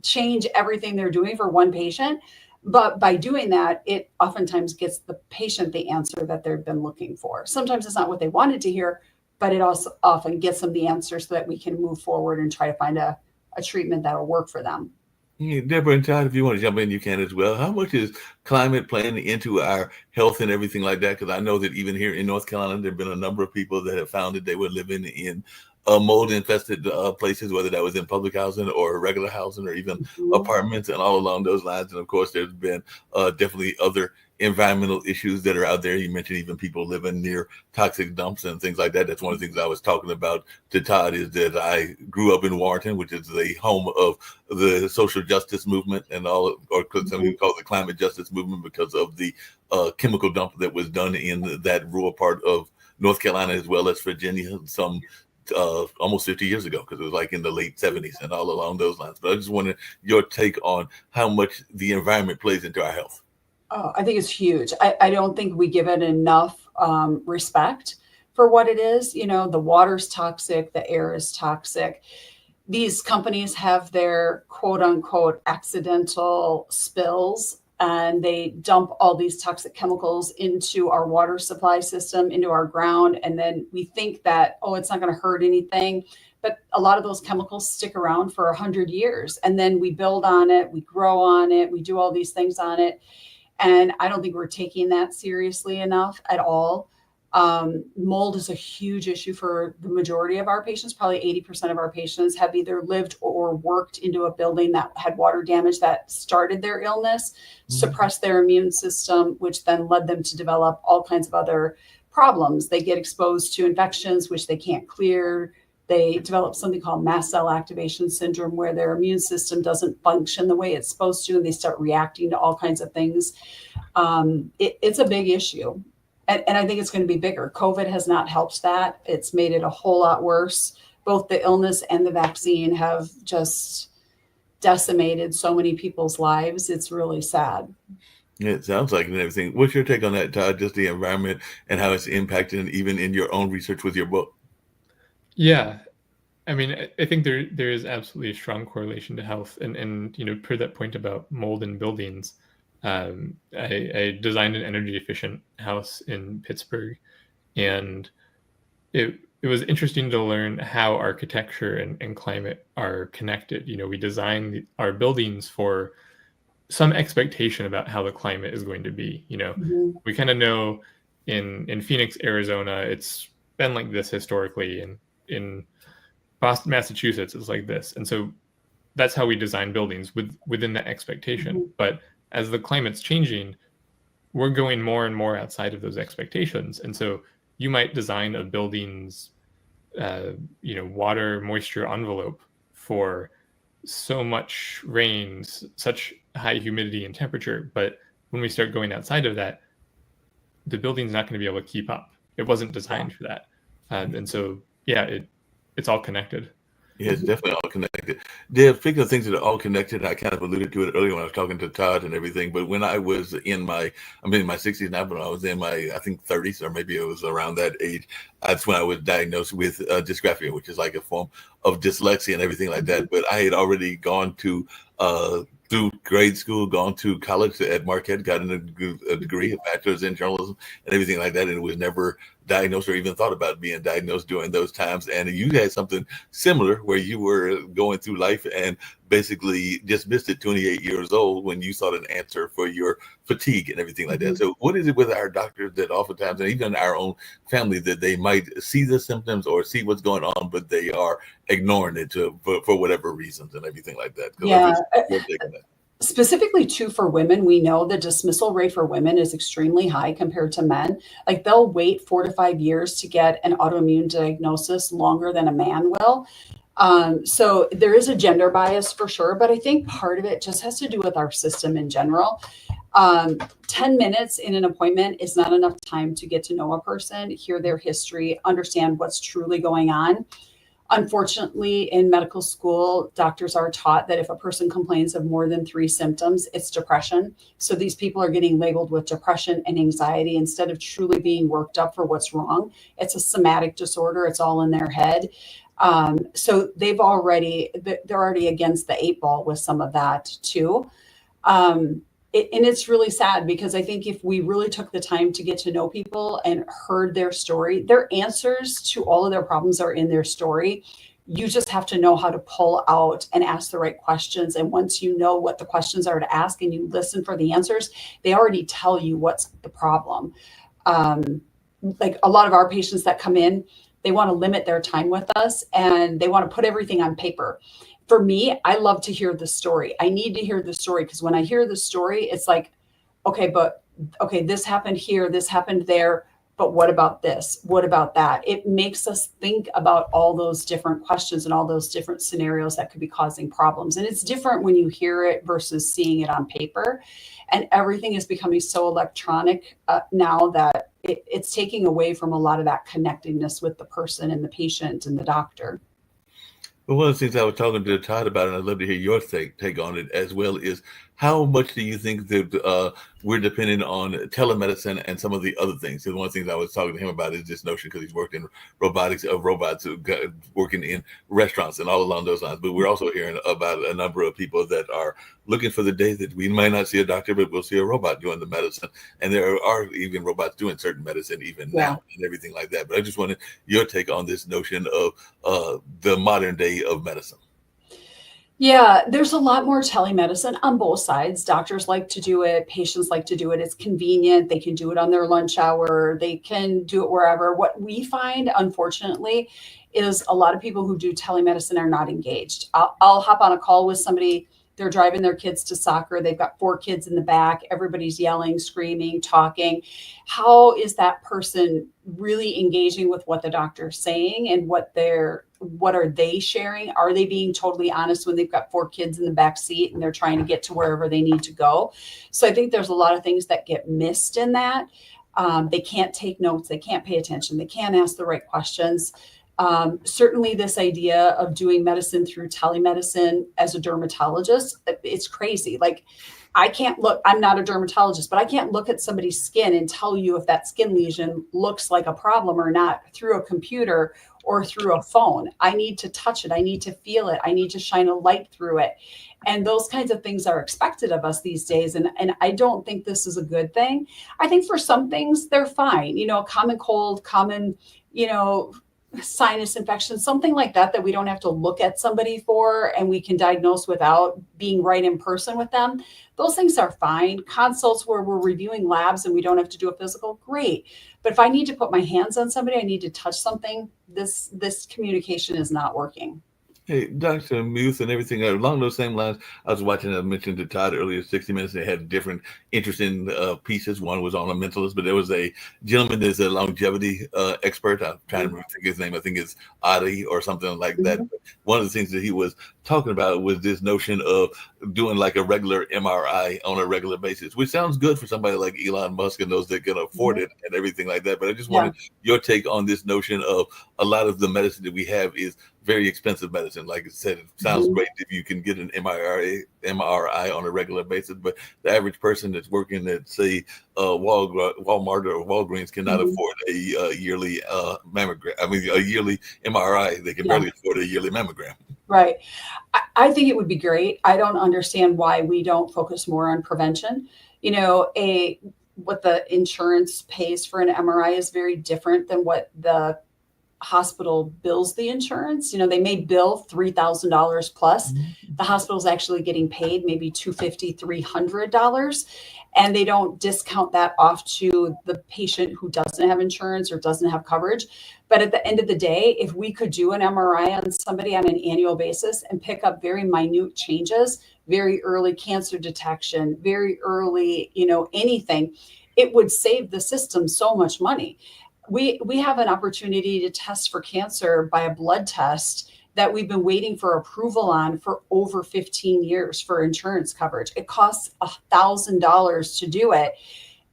change everything they're doing for one patient. But by doing that, it oftentimes gets the patient the answer that they've been looking for. Sometimes it's not what they wanted to hear, but it also often gets them the answer so that we can move forward and try to find a a treatment that'll work for them. Yeah, Deborah and Todd, if you want to jump in, you can as well. How much is climate playing into our health and everything like that? Because I know that even here in North Carolina, there have been a number of people that have found that they were living in mold infested places, whether that was in public housing or regular housing or even apartments and all along those lines. And of course, there's been definitely other environmental issues that are out there. You mentioned even people living near toxic dumps and things like that. That's one of the things I was talking about to Todd, is that I grew up in Warrenton, which is the home of the social justice movement and all, or some people call it the climate justice movement, because of the chemical dump that was done in that rural part of North Carolina as well as Virginia some almost 50 years ago, because it was like in the late 70s and all along those lines. But I just wanted your take on how much the environment plays into our health. Oh, I think it's huge. I don't think we give it enough respect for what it is. You know, the water's toxic, the air is toxic. These companies have their quote unquote accidental spills, and they dump all these toxic chemicals into our water supply system, into our ground. And then we think that, oh, it's not going to hurt anything. But a lot of those chemicals stick around for 100 years. And then we build on it, we grow on it, we do all these things on it. And I don't think we're taking that seriously enough at all. Mold is a huge issue for the majority of our patients. Probably 80% of our patients have either lived or worked into a building that had water damage that started their illness, suppressed their immune system, which then led them to develop all kinds of other problems. They get exposed to infections, which they can't clear. They develop something called mast cell activation syndrome, where their immune system doesn't function the way it's supposed to, and they start reacting to all kinds of things. It's a big issue. And I think it's going to be bigger. COVID has not helped that. It's made it a whole lot worse. Both the illness and the vaccine have just decimated so many people's lives. It's really sad. Yeah, it sounds like it and everything. What's your take on that, Todd? Just the environment and how it's impacted, even in your own research with your book? Yeah, I mean, I think there is absolutely a strong correlation to health, and you know, per that point about mold in buildings, I designed an energy efficient house in Pittsburgh, and it was interesting to learn how architecture and climate are connected. You know, we design our buildings for some expectation about how the climate is going to be. You know, we kind of know in Phoenix, Arizona, it's been like this historically, and in Boston, Massachusetts, it's like this. And so that's how we design buildings within that expectation. But as the climate's changing, we're going more and more outside of those expectations. And so you might design a building's, water moisture envelope for so much rain, such high humidity and temperature. But when we start going outside of that, the building's not going to be able to keep up. It wasn't designed for that. And so, yeah, it's all connected. Yeah, it's definitely all connected. Deb, speaking of things that are all connected, I kind of alluded to it earlier when I was talking to Todd and everything. But when I was I'm in my 60s now, but I was in my, I think 30s, or maybe it was around that age. That's when I was diagnosed with dysgraphia, which is like a form of dyslexia and everything like that. But I had already gone to through grade school, gone to college at Marquette, gotten a degree, a bachelor's in journalism and everything like that. And it was never diagnosed or even thought about being diagnosed during those times. And you had something similar where you were going through life and basically just missed it 28 years old when you sought an answer for your fatigue and everything like that. So what is it with our doctors that oftentimes, and even our own family, that they might see the symptoms or see what's going on, but they are ignoring it for whatever reasons and everything like that? Yeah. Specifically too, for women, we know the dismissal rate for women is extremely high compared to men. Like, they'll wait 4 to 5 years to get an autoimmune diagnosis longer than a man will. So there is a gender bias for sure, but I think part of it just has to do with our system in general. 10 minutes in an appointment is not enough time to get to know a person, hear their history, understand what's truly going on. Unfortunately, in medical school, doctors are taught that if a person complains of more than 3 symptoms, it's depression. So these people are getting labeled with depression and anxiety instead of truly being worked up for what's wrong. It's a somatic disorder. It's all in their head. So they're already against the 8 ball with some of that too. And it's really sad, because I think if we really took the time to get to know people and heard their story, their answers to all of their problems are in their story. You just have to know how to pull out and ask the right questions. And once you know what the questions are to ask and you listen for the answers, they already tell you what's the problem. Like a lot of our patients that come in, they want to limit their time with us and they want to put everything on paper. For me, I love to hear the story. I need to hear the story, because when I hear the story, it's like, okay, this happened here, this happened there, but what about this? What about that? It makes us think about all those different questions and all those different scenarios that could be causing problems. And it's different when you hear it versus seeing it on paper. And everything is becoming so electronic now that it's taking away from a lot of that connectedness with the person and the patient and the doctor. But one of the things I was talking to Todd about, and I'd love to hear your take on it as well, is how much do you think that we're dependent on telemedicine and some of the other things? Because one of the things I was talking to him about is this notion, because he's worked in robotics, of robots working in restaurants and all along those lines. But we're also hearing about a number of people that are looking for the day that we might not see a doctor, but we'll see a robot doing the medicine. And there are even robots doing certain medicine even now and everything like that. But I just wanted your take on this notion of the modern day of medicine. Yeah, there's a lot more telemedicine on both sides. Doctors like to do it, patients like to do it. It's convenient. They can do it on their lunch hour. They can do it wherever. What we find, unfortunately, is a lot of people who do telemedicine are not engaged. I'll hop on a call with somebody. They're driving their kids to soccer. They've got 4 kids in the back. Everybody's yelling, screaming, talking. How is that person really engaging with what the doctor's saying, and what are they sharing? Are they being totally honest when they've got 4 kids in the back seat and they're trying to get to wherever they need to go? So I think there's a lot of things that get missed in that. They can't take notes. They can't pay attention. They can't ask the right questions. Certainly this idea of doing medicine through telemedicine as a dermatologist, it's crazy. Like, I'm not a dermatologist, but I can't look at somebody's skin and tell you if that skin lesion looks like a problem or not through a computer or through a phone. I need to touch it. I need to feel it. I need to shine a light through it. And those kinds of things are expected of us these days. And I don't think this is a good thing. I think for some things, they're fine. Common cold, common, sinus infection, something like that we don't have to look at somebody for, and we can diagnose without being right in person with them. Those things are fine. Consults where we're reviewing labs and we don't have to do a physical, great. But if I need to put my hands on somebody, I need to touch something, this communication is not working. Hey, Dr. Muth, and everything along those same lines. I was watching, I mentioned to Todd earlier, 60 Minutes. They had different interesting pieces. One was on a mentalist, but there was a gentleman that's a longevity expert. I'm trying to think his name. I think it's Adi or something like that. But one of the things that he was talking about was this notion of doing like a regular MRI on a regular basis, which sounds good for somebody like Elon Musk and those that can afford it and everything like that. But I just wanted your take on this notion of a lot of the medicine that we have is very expensive medicine. Like I said, it sounds great if you can get an MRI on a regular basis, but the average person that's working at, say, Walmart or Walgreens cannot afford a yearly mammogram. I mean, a yearly MRI. They can barely afford a yearly mammogram. Right. I think it would be great. I don't understand why we don't focus more on prevention. What the insurance pays for an MRI is very different than what the hospital bills the insurance. They may bill $3,000 plus. The hospital's actually getting paid maybe $250, $300, and they don't discount that off to the patient who doesn't have insurance or doesn't have coverage. But at the end of the day, if we could do an MRI on somebody on an annual basis and pick up very minute changes, very early cancer detection, very early, anything, it would save the system so much money. We have an opportunity to test for cancer by a blood test that we've been waiting for approval on for over 15 years for insurance coverage. It costs $1,000 to do it.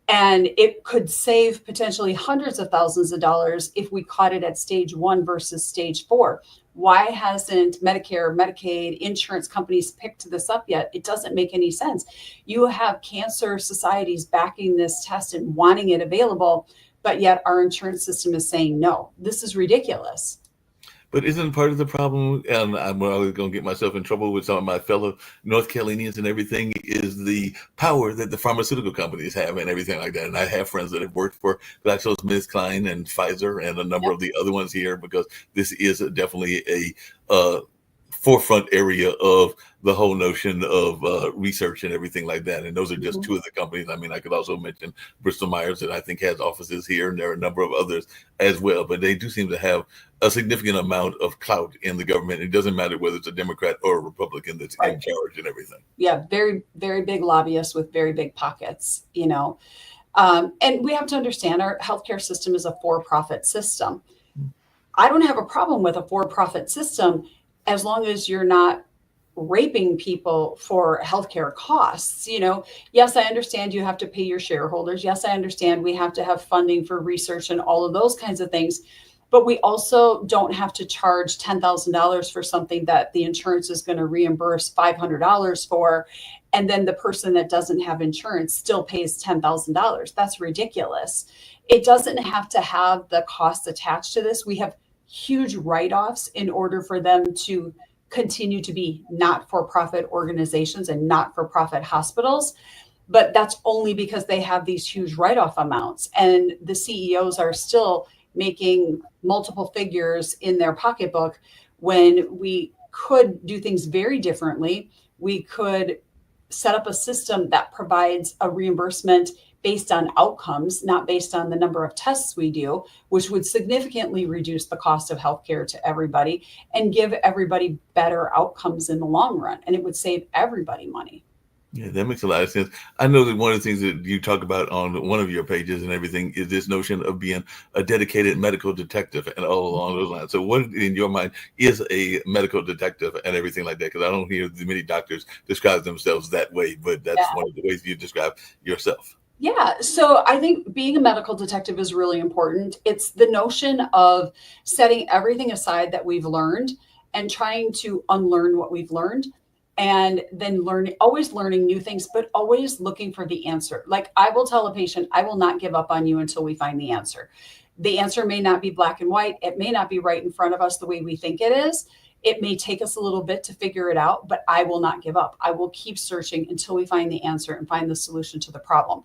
And it could save potentially hundreds of thousands of dollars if we caught it at stage 1 versus stage 4. Why hasn't Medicare, Medicaid, insurance companies picked this up yet? It doesn't make any sense. You have cancer societies backing this test and wanting it available, but yet our insurance system is saying no. This is ridiculous. But isn't part of the problem, and I'm always going to get myself in trouble with some of my fellow North Carolinians and everything, is the power that the pharmaceutical companies have and everything like that. And I have friends that have worked for GlaxoSmithKline and Pfizer and a number of the other ones here, because this is definitely a forefront area of the whole notion of research and everything like that. And those are just two of the companies. I mean, I could also mention Bristol Myers, that I think has offices here, and there are a number of others as well. But they do seem to have a significant amount of clout in the government. It doesn't matter whether it's a Democrat or a Republican that's in charge and everything. Yeah, very, very big lobbyists with very big pockets, you know. And we have to understand our healthcare system is a for-profit system. I don't have a problem with a for-profit system as long as you're not raping people for healthcare costs. You know, yes, I understand you have to pay your shareholders. Yes, I understand we have to have funding for research and all of those kinds of things. But we also don't have to charge $10,000 for something that the insurance is going to reimburse $500 for. And then the person that doesn't have insurance still pays $10,000. That's ridiculous. It doesn't have to have the cost attached to this. We have huge write-offs in order for them to continue to be not-for-profit organizations and not-for-profit hospitals. But that's only because they have these huge write-off amounts. And the CEOs are still making multiple figures in their pocketbook, when we could do things very differently. We could set up a system that provides a reimbursement based on outcomes, not based on the number of tests we do, which would significantly reduce the cost of healthcare to everybody and give everybody better outcomes in the long run. And it would save everybody money. Yeah, that makes a lot of sense. I know that one of the things that you talk about on one of your pages and everything is this notion of being a dedicated medical detective and all along those lines. So what in your mind is a medical detective and everything like that? Because I don't hear many doctors describe themselves that way, but that's one of the ways you describe yourself. Yeah. So I think being a medical detective is really important. It's the notion of setting everything aside that we've learned and trying to unlearn what we've learned, and then always learning new things, but always looking for the answer. Like I will tell a patient, I will not give up on you until we find the answer. The answer may not be black and white. It may not be right in front of us the way we think it is. It may take us a little bit to figure it out, but I will not give up. I will keep searching until we find the answer and find the solution to the problem.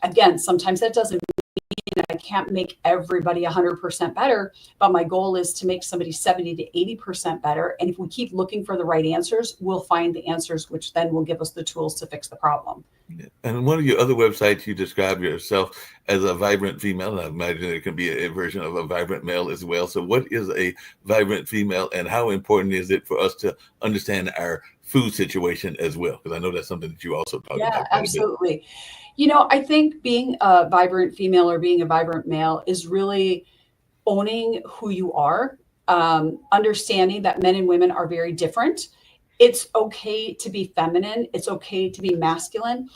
Again, sometimes that doesn't mean I can't make everybody 100% better, but my goal is to make somebody 70 to 80% better. And if we keep looking for the right answers, we'll find the answers, which then will give us the tools to fix the problem. And one of your other websites, you describe yourself as a vibrant female. And I imagine it can be a version of a vibrant male as well. So what is a vibrant female, and how important is it for us to understand our food situation as well? Because I know that's something that you also talk about. Yeah, absolutely. You know, I think being a vibrant female or being a vibrant male is really owning who you are, understanding that men and women are very different. It's okay to be feminine. It's okay to be masculine.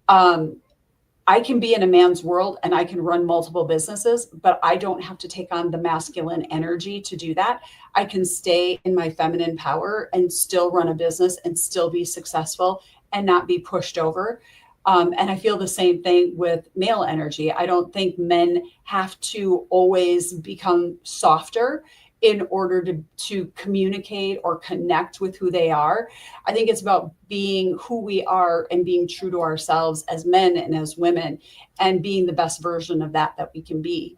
I can be in a man's world and I can run multiple businesses, but I don't have to take on the masculine energy to do that. I can stay in my feminine power and still run a business and still be successful and not be pushed over. And I feel the same thing with male energy. I don't think men have to always become softer in order to communicate or connect with who they are. I think it's about being who we are and being true to ourselves as men and as women, and being the best version of that we can be.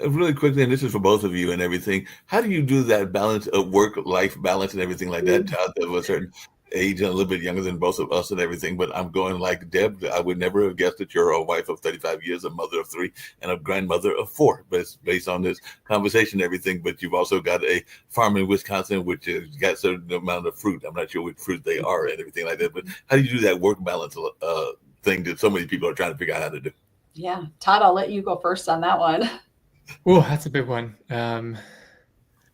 Really quickly, and this is for both of you and everything, how do you do that balance of work-life balance and everything like that? Todd, of a certain age and a little bit younger than both of us and everything, but I'm going like Deb. I would never have guessed that you're a wife of 35 years, a mother of 3, and a grandmother of 4. But it's based on this conversation and everything. But you've also got a farm in Wisconsin, which has got a certain amount of fruit. I'm not sure what fruit they are and everything like that. But how do you do that work balance thing that so many people are trying to figure out how to do? Yeah, Todd, I'll let you go first on that one. Oh, that's a big one.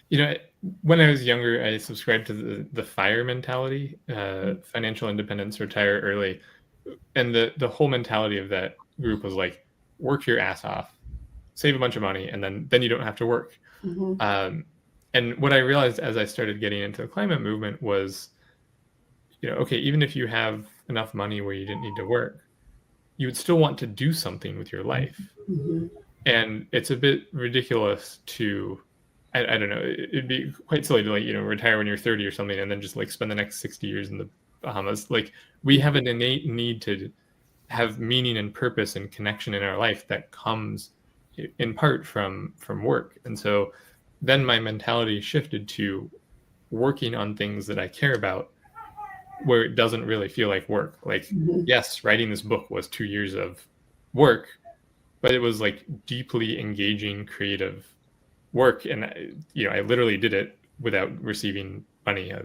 You know, when I was younger, I subscribed to the FIRE mentality, financial independence, retire early. And the whole mentality of that group was like, work your ass off, save a bunch of money, and then you don't have to work. Mm-hmm. And what I realized as I started getting into the climate movement was, you know, okay, even if you have enough money where you didn't need to work, you would still want to do something with your life. Mm-hmm. And it's a bit ridiculous to I don't know, it'd be quite silly to like, retire when you're 30 or something and then just like spend the next 60 years in the Bahamas. Like we have an innate need to have meaning and purpose and connection in our life that comes in part from work. And so then my mentality shifted to working on things that I care about where it doesn't really feel like work. Like, yes, writing this book was 2 years of work, but it was like deeply engaging, creative work. And I literally did it without receiving money. I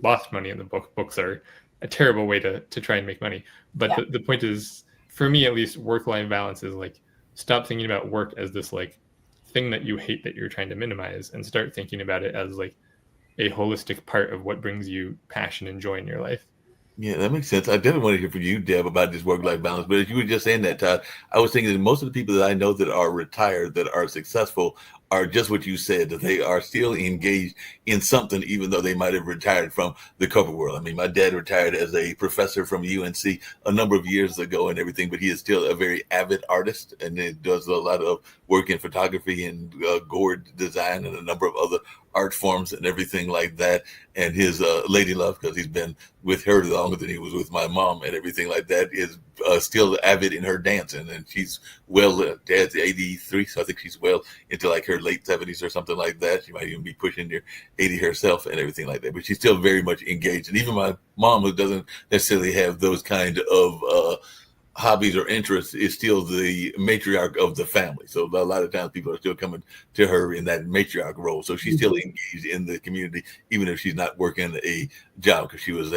lost money in the book. Books are a terrible way to try and make money. But the point is, for me at least, work-life balance is like, stop thinking about work as this like thing that you hate that you're trying to minimize, and start thinking about it as like a holistic part of what brings you passion and joy in your life. Yeah, that makes sense. I definitely want to hear from you, Deb, about this work-life balance. But as you were just saying that, Todd, I was thinking that most of the people that I know that are retired, that are successful, are just what you said, that they are still engaged in something, even though they might have retired from the corporate world. I mean, my dad retired as a professor from UNC a number of years ago and everything, but he is still a very avid artist, and he does a lot of work in photography and gourd design and a number of other art forms and everything like that. And his lady love, because he's been with her longer than he was with my mom and everything like that, is still avid in her dancing. And she's dad's 83, so I think she's well into like her late 70s or something like that. She might even be pushing near 80 herself and everything like that. But she's still very much engaged. And even my mom, who doesn't necessarily have those kind of hobbies or interests, is still the matriarch of the family. So a lot of times people are still coming to her in that matriarch role. So she's still engaged in the community, even if she's not working a job, because she was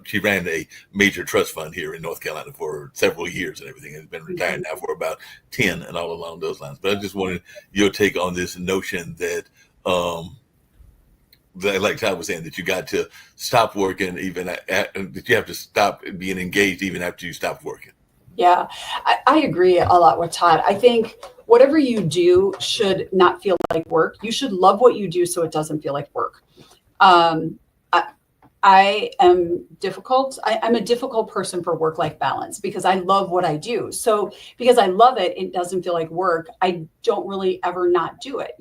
she ran a major trust fund here in North Carolina for several years and everything, and has been retired now for about 10 and all along those lines. But I just wanted your take on this notion that like Todd was saying, that you got to stop working, even that you have to stop being engaged even after you stop working. Yeah, I agree a lot with Todd. I think whatever you do should not feel like work. You should love what you do so it doesn't feel like work. I am difficult. I'm a difficult person for work-life balance because I love what I do. So because I love it, it doesn't feel like work. I don't really ever not do it.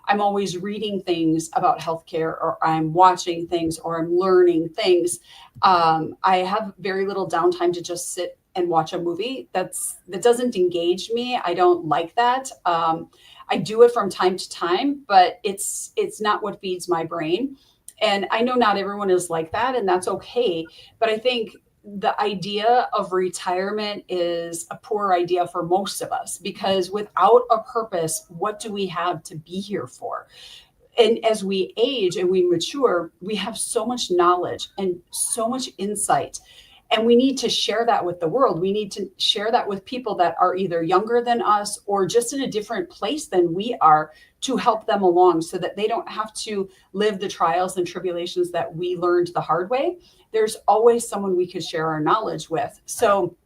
I'm always reading things about healthcare, or I'm watching things, or I'm learning things. I have very little downtime to just sit and watch a movie. That doesn't engage me. I don't like that. I do it from time to time, but it's not what feeds my brain. And I know not everyone is like that, and that's okay. But I think the idea of retirement is a poor idea for most of us, because without a purpose, what do we have to be here for? And as we age and we mature, we have so much knowledge and so much insight. And we need to share that with the world. We need to share that with people that are either younger than us or just in a different place than we are, to help them along so that they don't have to live the trials and tribulations that we learned the hard way. There's always someone we could share our knowledge with. So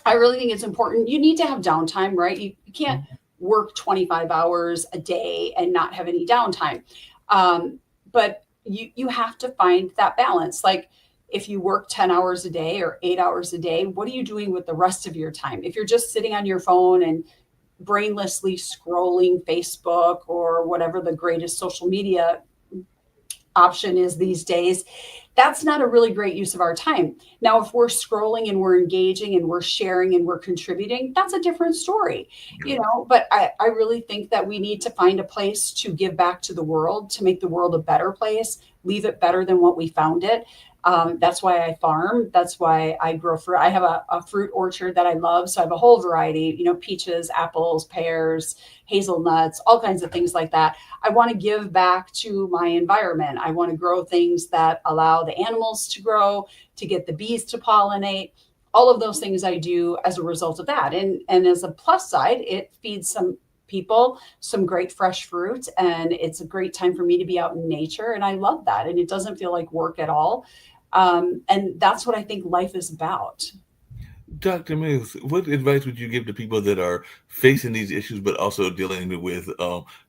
I really think it's important. You need to have downtime, right? You can't work 25 hours a day and not have any downtime. But you have to find that balance. Like, if you work 10 hours a day or 8 hours a day, what are you doing with the rest of your time? If you're just sitting on your phone and brainlessly scrolling Facebook or whatever the greatest social media option is these days, that's not a really great use of our time. Now, if we're scrolling and we're engaging and we're sharing and we're contributing, that's a different story, but I really think that we need to find a place to give back to the world, to make the world a better place, leave it better than what we found it. That's why I farm. That's why I grow fruit. I have a fruit orchard that I love. So I have a whole variety, peaches, apples, pears, hazelnuts, all kinds of things like that. I want to give back to my environment. I want to grow things that allow the animals to grow, to get the bees to pollinate. All of those things I do as a result of that. And as a plus side, it feeds some people some great fresh fruit, and it's a great time for me to be out in nature. And I love that. And it doesn't feel like work at all. And that's what I think life is about. Dr. Mills, what advice would you give to people that are facing these issues, but also dealing with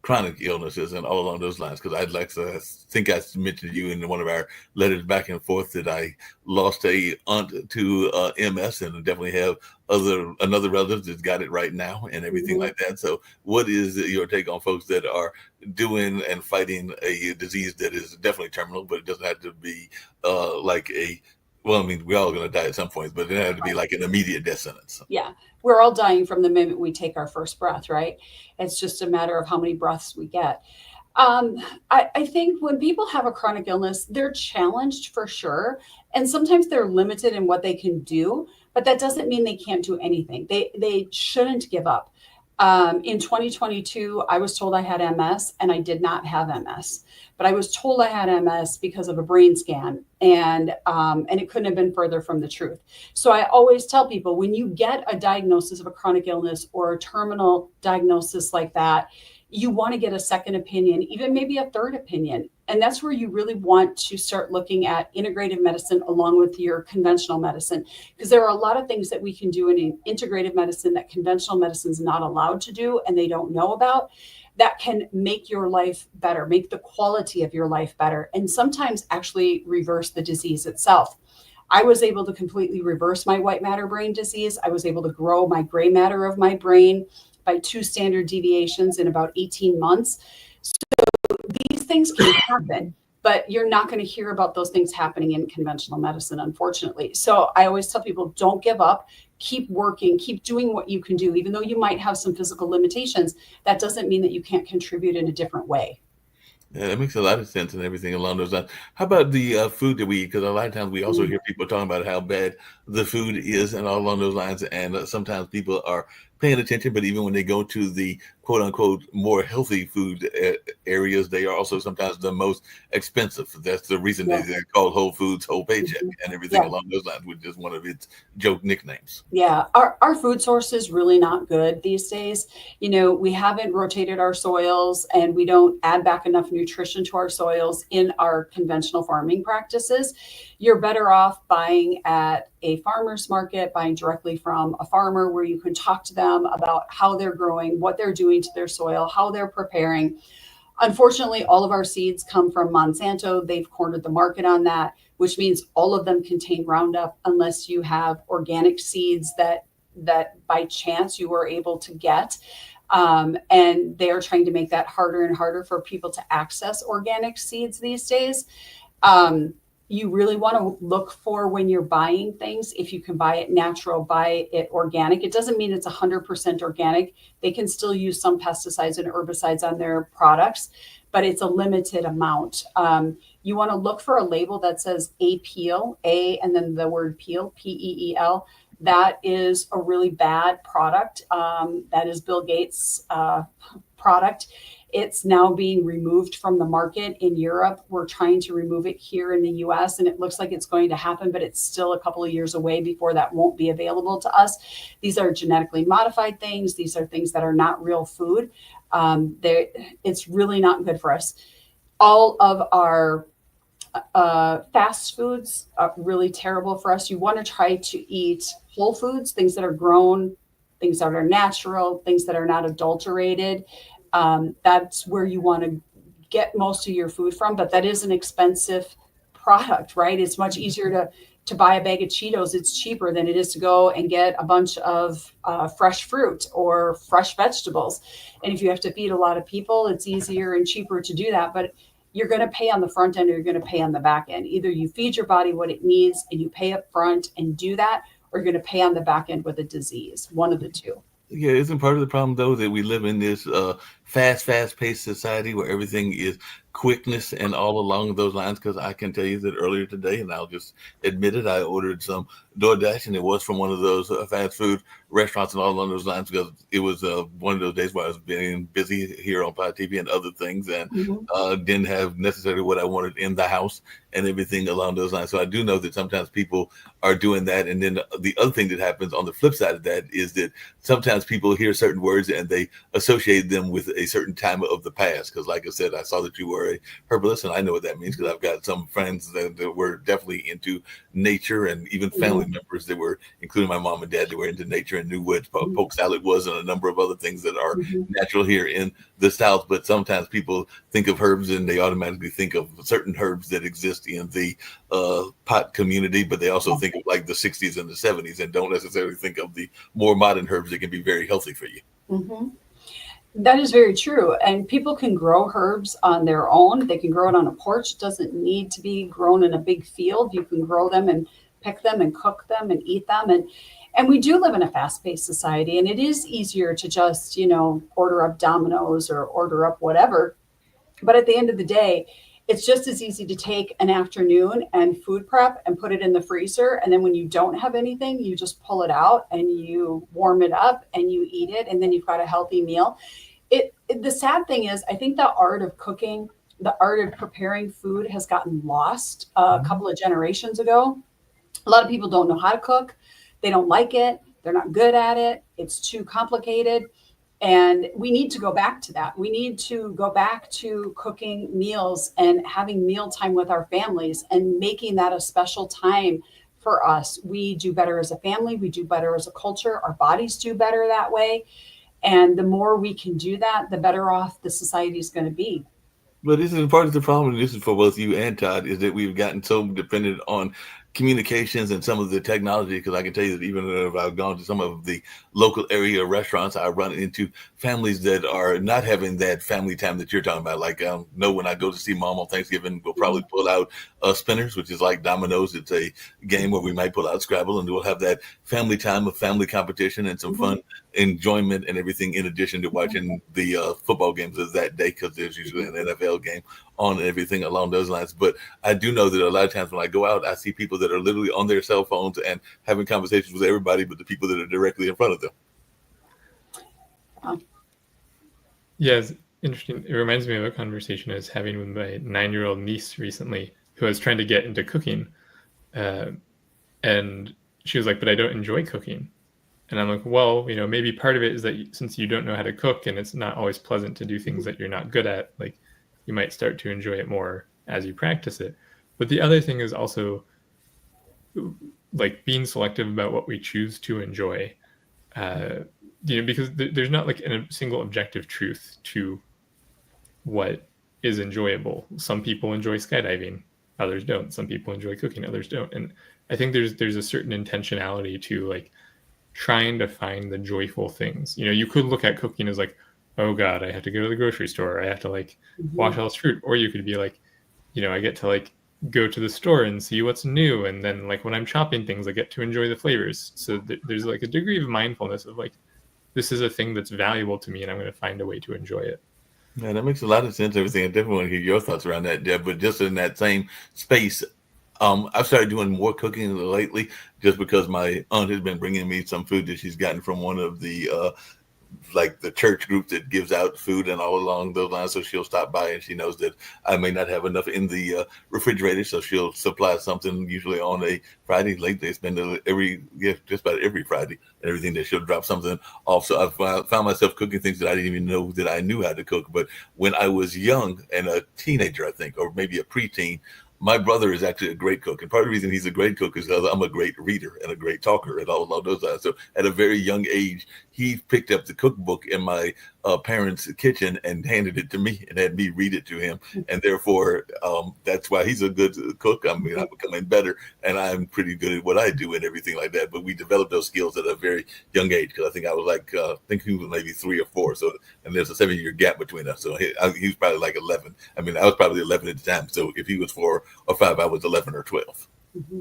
chronic illnesses and all along those lines? Because I'd like to I think I mentioned to you in one of our letters back and forth that I lost a aunt to MS, and definitely have another relative that's got it right now and everything Mhm. like that. So, what is your take on folks that are doing and fighting a disease that is definitely terminal, but it doesn't have to be like a well, I mean, we're all going to die at some point, but it had to be like an immediate death sentence. Yeah, we're all dying from the moment we take our first breath, right? It's just a matter of how many breaths we get. Um, I think when people have a chronic illness, they're challenged for sure. And sometimes they're limited in what they can do, but that doesn't mean they can't do anything. They shouldn't give up. In 2022, I was told I had MS and I did not have MS, but I was told I had MS because of a brain scan, and it couldn't have been further from the truth. So I always tell people when you get a diagnosis of a chronic illness or a terminal diagnosis like that, you want to get a second opinion, even maybe a third opinion. And that's where you really want to start looking at integrative medicine along with your conventional medicine, because there are a lot of things that we can do in integrative medicine that conventional medicine is not allowed to do and they don't know about, that can make your life better, make the quality of your life better, and sometimes actually reverse the disease itself. I was able to completely reverse my white matter brain disease. I was able to grow my gray matter of my brain by 2 standard deviations in about 18 months. These things can happen, but you're not going to hear about those things happening in conventional medicine, unfortunately. So I always tell people, don't give up, keep working, keep doing what you can do. Even though you might have some physical limitations, that doesn't mean that you can't contribute in a different way. Yeah, that makes a lot of sense and everything along those lines. How about the food that we eat? Because a lot of times we also Mm. hear people talking about how bad the food is and all along those lines. And sometimes people are paying attention, but even when they go to the quote unquote more healthy food areas, they are also sometimes the most expensive. That's the reason Yeah. they're called Whole Foods, Whole Paycheck, Mhm. and everything Yeah. along those lines, which is one of its joke nicknames. Yeah, our food source is really not good these days. You know, we haven't rotated our soils and we don't add back enough nutrition to our soils in our conventional farming practices. You're better off buying at a farmer's market, buying directly from a farmer where you can talk to them about how they're growing, what they're doing to their soil, how they're preparing. Unfortunately, all of our seeds come from Monsanto. They've cornered the market on that, which means all of them contain Roundup unless you have organic seeds that by chance you were able to get. And they are trying to make that harder and harder for people to access organic seeds these days. Um, you really want to look for when you're buying things. If you can buy it natural, buy it organic. It doesn't mean it's 100% organic. They can still use some pesticides and herbicides on their products, but it's a limited amount. You want to look for a label that says A peel, A, and then the word peel, Peel. That is a really bad product. That is Bill Gates' product. It's now being removed from the market in Europe. We're trying to remove it here in the US, and it looks like it's going to happen, but it's still a couple of years away before that won't be available to us. These are genetically modified things. These are things that are not real food. It's really not good for us. All of our fast foods are really terrible for us. You want to try to eat whole foods, things that are grown, things that are natural, things that are not adulterated. That's where you want to get most of your food from, but that is an expensive product, right? It's much easier to buy a bag of Cheetos. It's cheaper than it is to go and get a bunch of fresh fruit or fresh vegetables. And if you have to feed a lot of people, it's easier and cheaper to do that. But you're going to pay on the front end or you're going to pay on the back end. Either you feed your body what it needs and you pay up front and do that, or you're going to pay on the back end with a disease, one of the two. Yeah, isn't part of the problem though that we live in this fast-paced society where everything is quickness and all along those lines? Because I can tell you that earlier today, and I'll just admit it, I ordered some DoorDash, and it was from one of those fast food restaurants and all along those lines because it was one of those days where I was being busy here on Pod TV and other things, and didn't have necessarily what I wanted in the house and everything along those lines. So I do know that sometimes people are doing that, and then the other thing that happens on the flip side of that is that sometimes people hear certain words and they associate them with a certain time of the past. Because like I said, I saw that you were a herbalist, and I know what that means because I've got some friends that were definitely into nature, and even family members that were, including my mom and dad, that were into nature and knew what poke salad was and a number of other things that are natural here in the South. But sometimes people think of herbs and they automatically think of certain herbs that exist in the pot community, but they also think of like the 60s and the 70s and don't necessarily think of the more modern herbs that can be very healthy for you. That is very true. And people can grow herbs on their own. They can grow it on a porch. It doesn't need to be grown in a big field. You can grow them and pick them and cook them and eat them. And we do live in a fast-paced society, and it is easier to just, order up Domino's or order up whatever. But at the end of the day, it's just as easy to take an afternoon and food prep and put it in the freezer. And then when you don't have anything, you just pull it out and you warm it up and you eat it. And then you've got a healthy meal. The sad thing is, I think the art of cooking, the art of preparing food has gotten lost a couple of generations ago. A lot of people don't know how to cook. They don't like it. They're not good at it. It's too complicated. And we need to go back to that. We need to go back to cooking meals and having mealtime with our families and making that a special time for us. We do better as a family. We do better as a culture. Our bodies do better that way. And the more we can do that, the better off the society is going to be. But this is part of the problem, and this is for both you and Todd, is that we've gotten so dependent on communications and some of the technology, because I can tell you that even if I've gone to some of the local area restaurants, I run into families that are not having that family time that you're talking about. Like, when I go to see mom on Thanksgiving, we'll probably pull out spinners, which is like dominoes. It's a game where we might pull out Scrabble, and we'll have that family time of family competition and some fun enjoyment and everything, in addition to watching the football games of that day, because there's usually an NFL game on and everything along those lines. But I do know that a lot of times when I go out, I see people that are literally on their cell phones and having conversations with everybody but the people that are directly in front of them. Yeah, it's interesting. It reminds me of a conversation I was having with my 9-year-old niece recently, who was trying to get into cooking. And she was like, but I don't enjoy cooking. And I'm like, well, maybe part of it is that since you don't know how to cook and it's not always pleasant to do things that you're not good at, like you might start to enjoy it more as you practice it. But the other thing is also like being selective about what we choose to enjoy, because there's not like a single objective truth to what is enjoyable. Some people enjoy skydiving, others don't. Some people enjoy cooking, others don't. And I think there's a certain intentionality to like trying to find the joyful things. You could look at cooking as like, oh God, I have to go to the grocery store. I have to like wash all this fruit. Or you could be like, I get to like go to the store and see what's new. And then like when I'm chopping things, I get to enjoy the flavors. So there's like a degree of mindfulness of like, this is a thing that's valuable to me and I'm going to find a way to enjoy it. Yeah, that makes a lot of sense. Everything. I definitely want to hear your thoughts around that, Deb. But just in that same space, I've started doing more cooking lately just because my aunt has been bringing me some food that she's gotten from one of the like the church group that gives out food and all along those lines. So she'll stop by and she knows that I may not have enough in the refrigerator. So she'll supply something usually on a Friday. Lately it's been just about every Friday and everything that she'll drop something off. So I've found myself cooking things that I didn't even know that I knew how to cook. But when I was young and a teenager, I think, or maybe a preteen, my brother is actually a great cook. And part of the reason he's a great cook is because I'm a great reader and a great talker and all of those things. So at a very young age, he picked up the cookbook in my parents' kitchen and handed it to me and had me read it to him. And therefore, that's why he's a good cook. I mean, I'm becoming better and I'm pretty good at what I do and everything like that. But we developed those skills at a very young age because I think I was like, I think he was maybe 3 or 4. So, and there's a 7-year gap between us. So he was probably like 11. I mean, I was probably 11 at the time. So if he was 4 or 5, I was 11 or 12. Mm-hmm.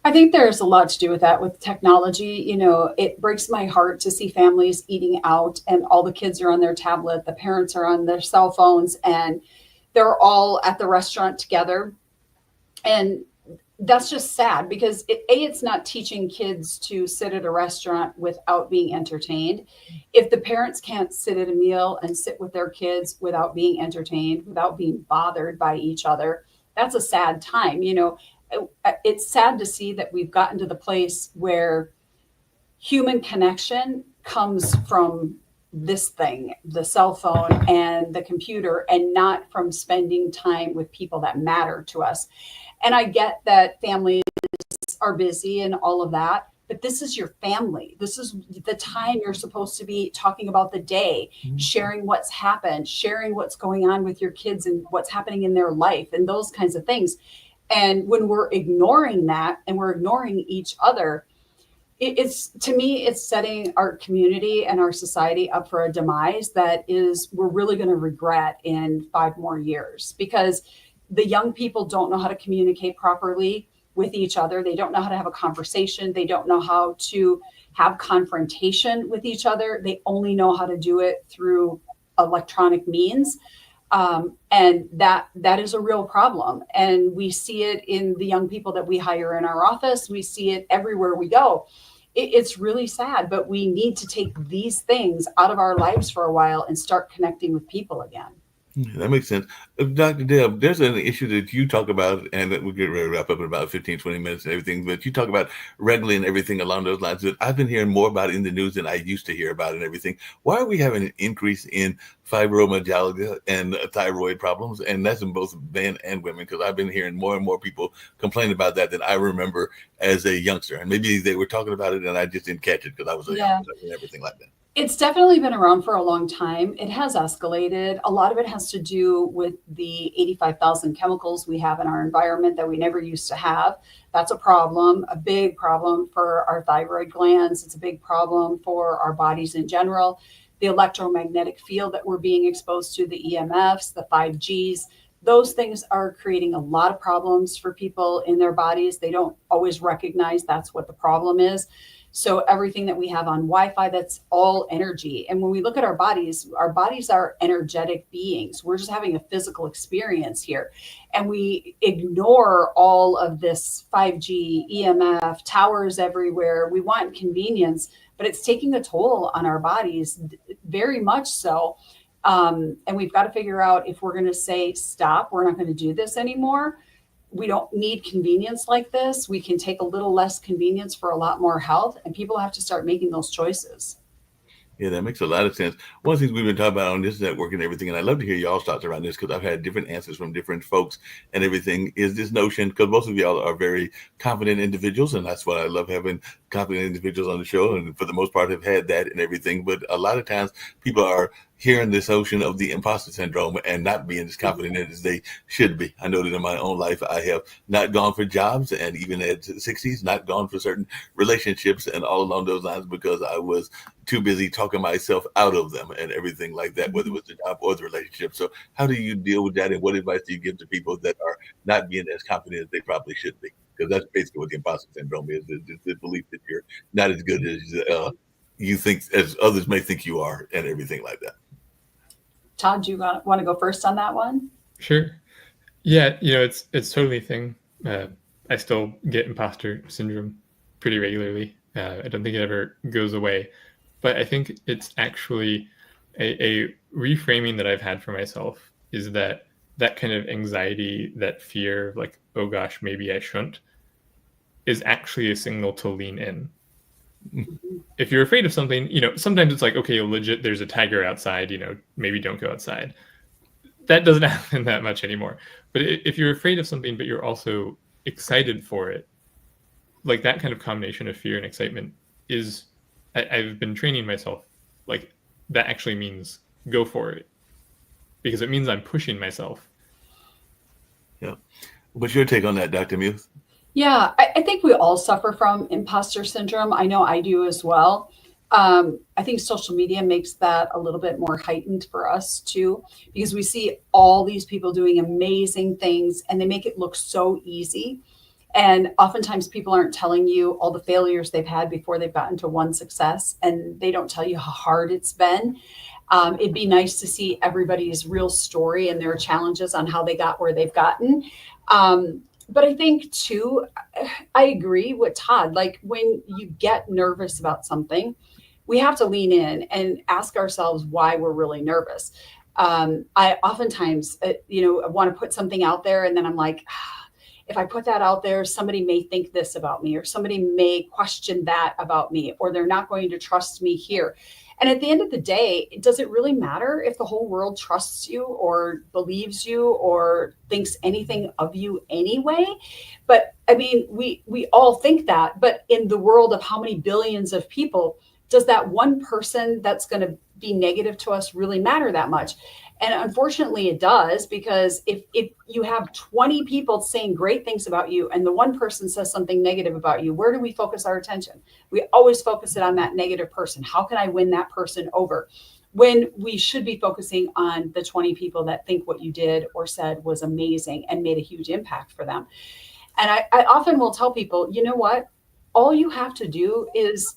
I think there's a lot to do with that with technology. It breaks my heart to see families eating out and all the kids are on their tablet, the parents are on their cell phones, and they're all at the restaurant together. And that's just sad because it's not teaching kids to sit at a restaurant without being entertained. If the parents can't sit at a meal and sit with their kids without being entertained, without being bothered by each other, that's a sad time. It's sad to see that we've gotten to the place where human connection comes from this thing, the cell phone and the computer, and not from spending time with people that matter to us. And I get that families are busy and all of that, but this is your family. This is the time you're supposed to be talking about the day, sharing what's happened, sharing what's going on with your kids and what's happening in their life and those kinds of things. And when we're ignoring that and we're ignoring each other, it's, to me, it's setting our community and our society up for a demise that is, we're really going to regret in 5 more years, because the young people don't know how to communicate properly with each other. They don't know how to have a conversation. They don't know how to have confrontation with each other. They only know how to do it through electronic means. And that is a real problem. And we see it in the young people that we hire in our office. We see it everywhere we go. It's really sad, but we need to take these things out of our lives for a while and start connecting with people again. That makes sense. Dr. Deb, there's an issue that you talk about, and that we'll get ready to wrap up in about 15, 20 minutes and everything, but you talk about regularly and everything along those lines that I've been hearing more about in the news than I used to hear about and everything. Why are we having an increase in fibromyalgia and thyroid problems? And that's in both men and women, because I've been hearing more and more people complain about that than I remember as a youngster. And maybe they were talking about it and I just didn't catch it because I was a youngster and everything like that. It's definitely been around for a long time. It has escalated. A lot of it has to do with the 85,000 chemicals we have in our environment that we never used to have. That's a problem, a big problem for our thyroid glands. It's a big problem for our bodies in general. The electromagnetic field that we're being exposed to, the EMFs, the 5Gs, those things are creating a lot of problems for people in their bodies. They don't always recognize that's what the problem is. So everything that we have on Wi-Fi, that's all energy. And when we look at our bodies are energetic beings. We're just having a physical experience here. And we ignore all of this 5G, EMF, towers everywhere. We want convenience, but it's taking a toll on our bodies, very much so. And we've got to figure out if we're going to say, stop, we're not going to do this anymore. We don't need convenience like this. We can take a little less convenience for a lot more health, and people have to start making those choices. Yeah, that makes a lot of sense. One of the things we've been talking about on this network and everything, and I'd love to hear y'all's thoughts around this, because I've had different answers from different folks and everything, is this notion, because most of y'all are very confident individuals, and that's why I love having confident individuals on the show, and for the most part have had that and everything. But a lot of times people are hearing this notion of the imposter syndrome and not being as confident as they should be. I know that in my own life, I have not gone for jobs, and even at 60s, not gone for certain relationships and all along those lines, because I was too busy talking myself out of them and everything like that, whether it was the job or the relationship. So how do you deal with that? And what advice do you give to people that are not being as confident as they probably should be? Because that's basically what the imposter syndrome is the belief that you're not as good as you think, as others may think you are, and everything like that. Todd, do you want to go first on that one? Sure. Yeah, it's totally a thing. I still get imposter syndrome pretty regularly. I don't think it ever goes away. But I think it's actually a reframing that I've had for myself, is that kind of anxiety, that fear, like, oh gosh, maybe I shouldn't, is actually a signal to lean in. If you're afraid of something, sometimes it's like, okay, legit, there's a tiger outside, maybe don't go outside. That doesn't happen that much anymore. But if you're afraid of something, but you're also excited for it, like that kind of combination of fear and excitement is, I've been training myself, like, that actually means go for it, because it means I'm pushing myself. Yeah. What's your take on that, Dr. Muth? Yeah, I think we all suffer from imposter syndrome. I know I do as well. I think social media makes that a little bit more heightened for us too, because we see all these people doing amazing things and they make it look so easy. And oftentimes people aren't telling you all the failures they've had before they've gotten to one success, and they don't tell you how hard it's been. It'd be nice to see everybody's real story and their challenges on how they got where they've gotten. But I think too, I agree with Todd, like when you get nervous about something, we have to lean in and ask ourselves why we're really nervous. I oftentimes, want to put something out there and then I'm like, if I put that out there, somebody may think this about me, or somebody may question that about me, or they're not going to trust me here. And at the end of the day, does it really matter if the whole world trusts you or believes you or thinks anything of you anyway? But I mean, we all think that, but in the world of how many billions of people, does that one person that's going to be negative to us really matter that much? And unfortunately it does, because if you have 20 people saying great things about you and the one person says something negative about you, where do we focus our attention? We always focus it on that negative person. How can I win that person over? When we should be focusing on the 20 people that think what you did or said was amazing and made a huge impact for them. And I often will tell people, you know what? All you have to do is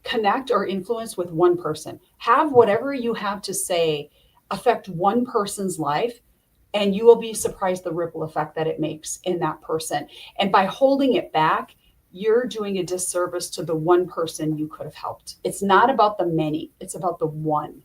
connect or influence with one person. Have whatever you have to say affect one person's life, and you will be surprised the ripple effect that it makes in that person. And by holding it back, you're doing a disservice to the one person you could have helped. It's not about the many, it's about the one.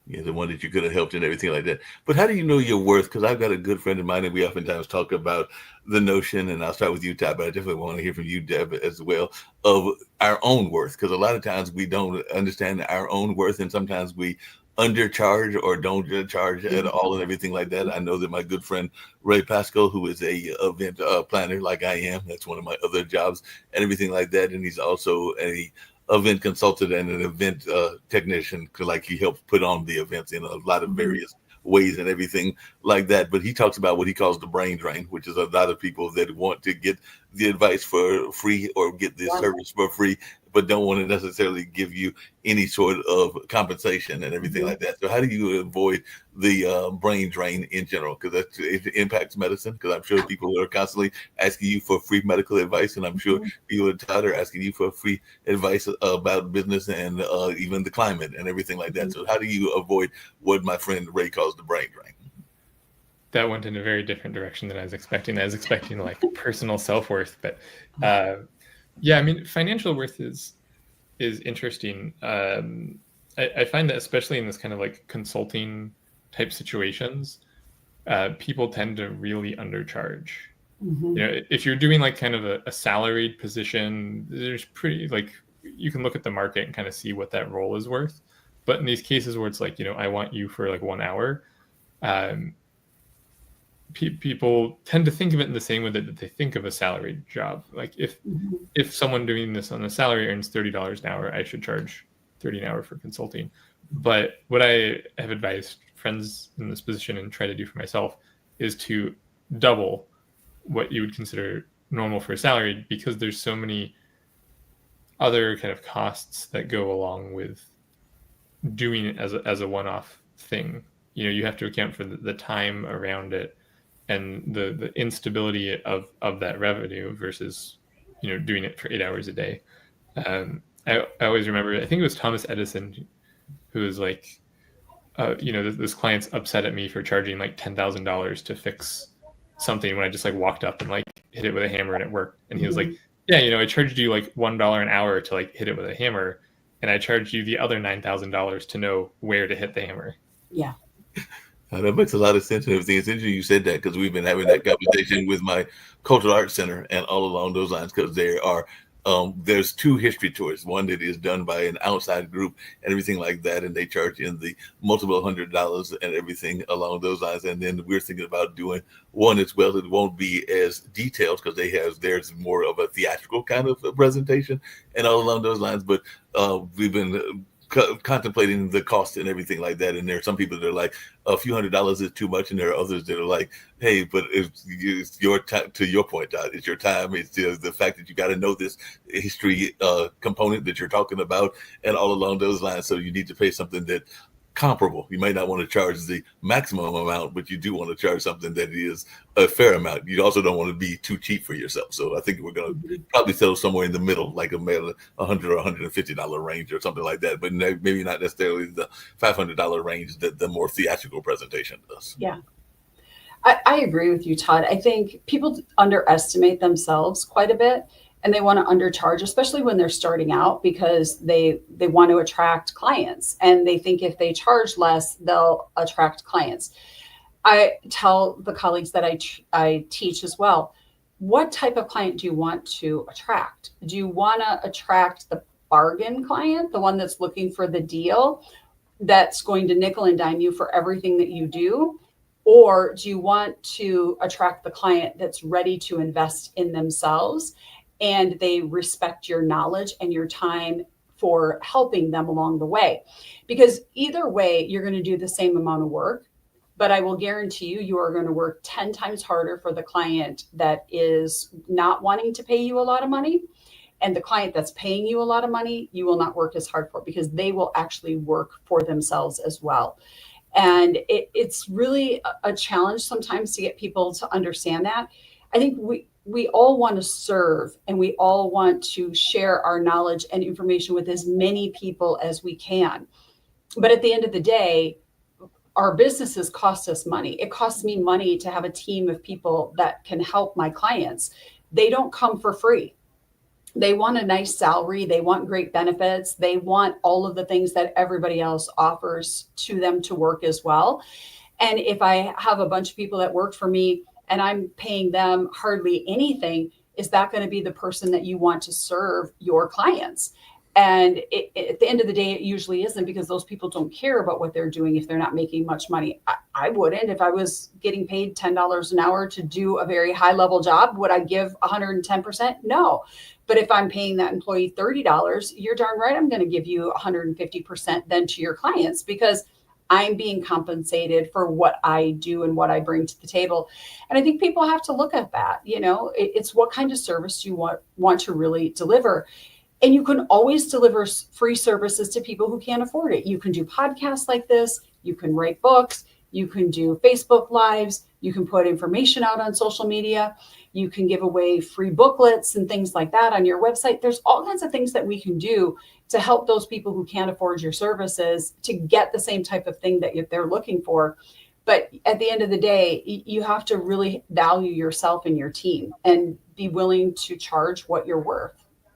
Yeah, the one that you could have helped and everything like that. But how do you know your worth? Because I've got a good friend of mine, and we oftentimes talk about the notion, and I'll start with you, Todd, but I definitely want to hear from you, Deb, as well, of our own worth. Because a lot of times we don't understand our own worth, and sometimes we undercharge or don't charge at all and everything like that. I know that my good friend Ray Pascal, who is a event planner like I am, that's one of my other jobs and everything like that, and he's also a event consultant and an event technician, like he helps put on the events in a lot of various ways and everything like that. But he talks about what he calls the brain drain, which is a lot of people that want to get the advice for free or get the service for free, but don't want to necessarily give you any sort of compensation and everything like that. So how do you avoid the brain drain in general? Because it impacts medicine, because I'm sure people are constantly asking you for free medical advice, and I'm sure people at Todd are asking you for free advice about business and even the climate and everything like that. So how do you avoid what my friend Ray calls the brain drain? That went in a very different direction than I was expecting. I was expecting like personal self-worth, but yeah, I mean, financial worth is interesting. I find that especially in this kind of like consulting type situations, people tend to really undercharge. You know, if you're doing like kind of a salaried position, there's pretty like, you can look at the market and kind of see what that role is worth. But in these cases where it's like, you know, I want you for like 1 hour, people tend to think of it in the same way that they think of a salaried job. Like if someone doing this on a salary earns $30 an hour, I should charge $30 an hour for consulting. But what I have advised friends in this position and try to do for myself is to double what you would consider normal for a salary, because there's so many other kind of costs that go along with doing it as a one-off thing. You know, you have to account for the time around it and the instability of that revenue versus, you know, doing it for 8 hours a day. I always remember, I think it was Thomas Edison who was like, you know, this client's upset at me for charging like $10,000 to fix something when I just like walked up and like hit it with a hammer and it worked. And he was like, yeah, you know, I charged you like $1 an hour to like hit it with a hammer, and I charged you the other $9,000 to know where to hit the hammer. Yeah. That makes a lot of sense and everything. It's interesting you said that, because we've been having that conversation with my cultural arts center and all along those lines, because there are there's two history tours, one that is done by an outside group and everything like that, and they charge in the multiple $100s and everything along those lines. And then we're thinking about doing one as well. It won't be as detailed because there's more of a theatrical kind of presentation and all along those lines. But we've been contemplating the cost and everything like that. And there are some people that are like, a few $100s is too much, and there are others that are like, hey, but it's your time. To your point, Todd, it's your time. It's the fact that you got to know this history component that you're talking about, and all along those lines. So you need to pay something that comparable. You might not want to charge the maximum amount, but you do want to charge something that is a fair amount. You also don't want to be too cheap for yourself. So I think we're going to probably settle somewhere in the middle, like a $100 or $150 range or something like that, but maybe not necessarily the $500 range that the more theatrical presentation does. Yeah. I agree with you, Todd. I think people underestimate themselves quite a bit, and they want to undercharge, especially when they're starting out, because they want to attract clients, and they think if they charge less, they'll attract clients. I tell the colleagues that I teach as well, what type of client do you want to attract? Do you want to attract the bargain client, the one that's looking for the deal, that's going to nickel and dime you for everything that you do? Or do you want to attract the client that's ready to invest in themselves and they respect your knowledge and your time for helping them along the way? Because either way, you're going to do the same amount of work, but I will guarantee you, you are going to work 10 times harder for the client that is not wanting to pay you a lot of money. And the client that's paying you a lot of money, you will not work as hard for, because they will actually work for themselves as well. And it's really a challenge sometimes to get people to understand that. I think we all want to serve, and we all want to share our knowledge and information with as many people as we can. But at the end of the day, our businesses cost us money. It costs me money to have a team of people that can help my clients. They don't come for free. They want a nice salary. They want great benefits. They want all of the things that everybody else offers to them to work as well. And if I have a bunch of people that work for me and I'm paying them hardly anything, is that going to be the person that you want to serve your clients? And at the end of the day, it usually isn't, because those people don't care about what they're doing if they're not making much money. I wouldn't. If I was getting paid $10 an hour to do a very high level job, would I give 110%? No. But if I'm paying that employee $30, you're darn right I'm going to give you 150% then to your clients, because I'm being compensated for what I do and what I bring to the table. And I think people have to look at that. It's what kind of service you want to really deliver. And you can always deliver free services to people who can't afford it. You can do podcasts like this. You can write books. You can do Facebook Lives. You can put information out on social media. You can give away free booklets and things like that on your website. There's all kinds of things that we can do to help those people who can't afford your services to get the same type of thing that they're looking for. But at the end of the day, you have to really value yourself and your team and be willing to charge what you're worth.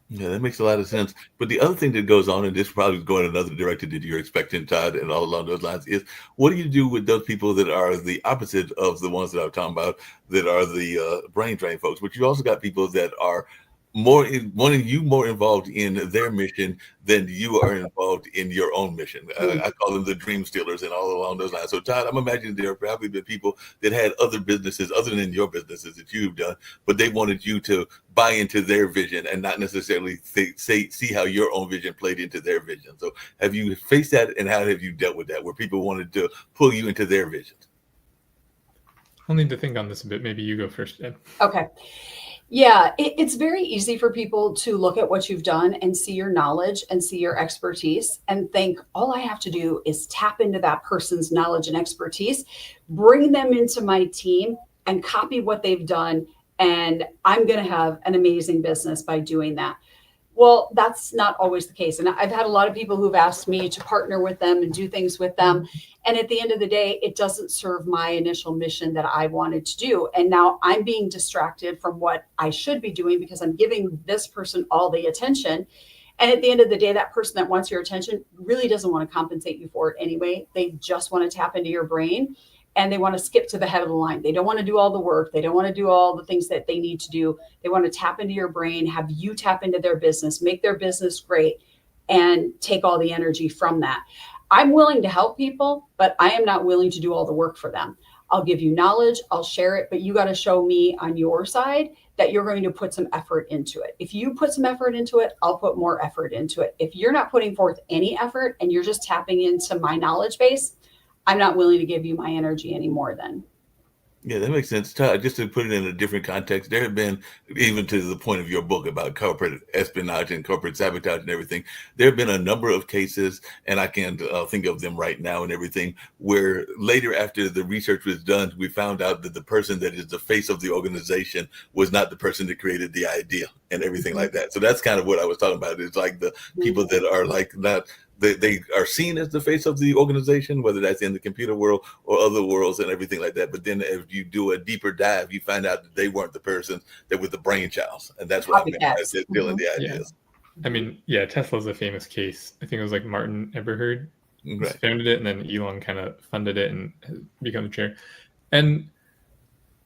Yeah, that makes a lot of sense. But the other thing that goes on, and this probably is going in another direction that you're expecting, Todd, and all along those lines, is what do you do with those people that are the opposite of the ones that I'm talking about, that are the brain drain folks? But you also got people that are wanting you more involved in their mission than you are involved in your own mission. I call them the dream stealers and all along those lines. So Todd, I'm imagining there have probably been people that had other businesses other than your businesses that you've done, but they wanted you to buy into their vision and not necessarily see how your own vision played into their vision. So have you faced that, and how have you dealt with that, where people wanted to pull you into their vision? I'll need to think on this a bit. Maybe you go first, Ed. Okay. Yeah, it's very easy for people to look at what you've done and see your knowledge and see your expertise and think, all I have to do is tap into that person's knowledge and expertise, bring them into my team and copy what they've done. And I'm going to have an amazing business by doing that. Well, that's not always the case. And I've had a lot of people who've asked me to partner with them and do things with them. And at the end of the day, it doesn't serve my initial mission that I wanted to do. And now I'm being distracted from what I should be doing because I'm giving this person all the attention. And at the end of the day, that person that wants your attention really doesn't want to compensate you for it anyway. They just want to tap into your brain. And they want to skip to the head of the line. They don't want to do all the work. They don't want to do all the things that they need to do. They want to tap into your brain, have you tap into their business, make their business great, and take all the energy from that. I'm willing to help people, but I am not willing to do all the work for them. I'll give you knowledge, I'll share it, but you got to show me on your side that you're going to put some effort into it. If you put some effort into it, I'll put more effort into it. If you're not putting forth any effort and you're just tapping into my knowledge base, I'm not willing to give you my energy anymore then. Yeah, that makes sense. Todd, just to put it in a different context, there have been, even to the point of your book about corporate espionage and corporate sabotage and everything, there have been a number of cases, and I can't think of them right now and everything, where later after the research was done, we found out that the person that is the face of the organization was not the person that created the idea and everything like that. So that's kind of what I was talking about. It's like the people that are like not... They are seen as the face of the organization, whether that's in the computer world or other worlds and everything like that. But then if you do a deeper dive, you find out that they weren't the person that were the brainchilds. And that's what I meant by stealing the ideas. Yeah. I mean, yeah, Tesla's a famous case. I think it was like Martin Eberhard founded it, and then Elon kind of funded it and has become the chair. And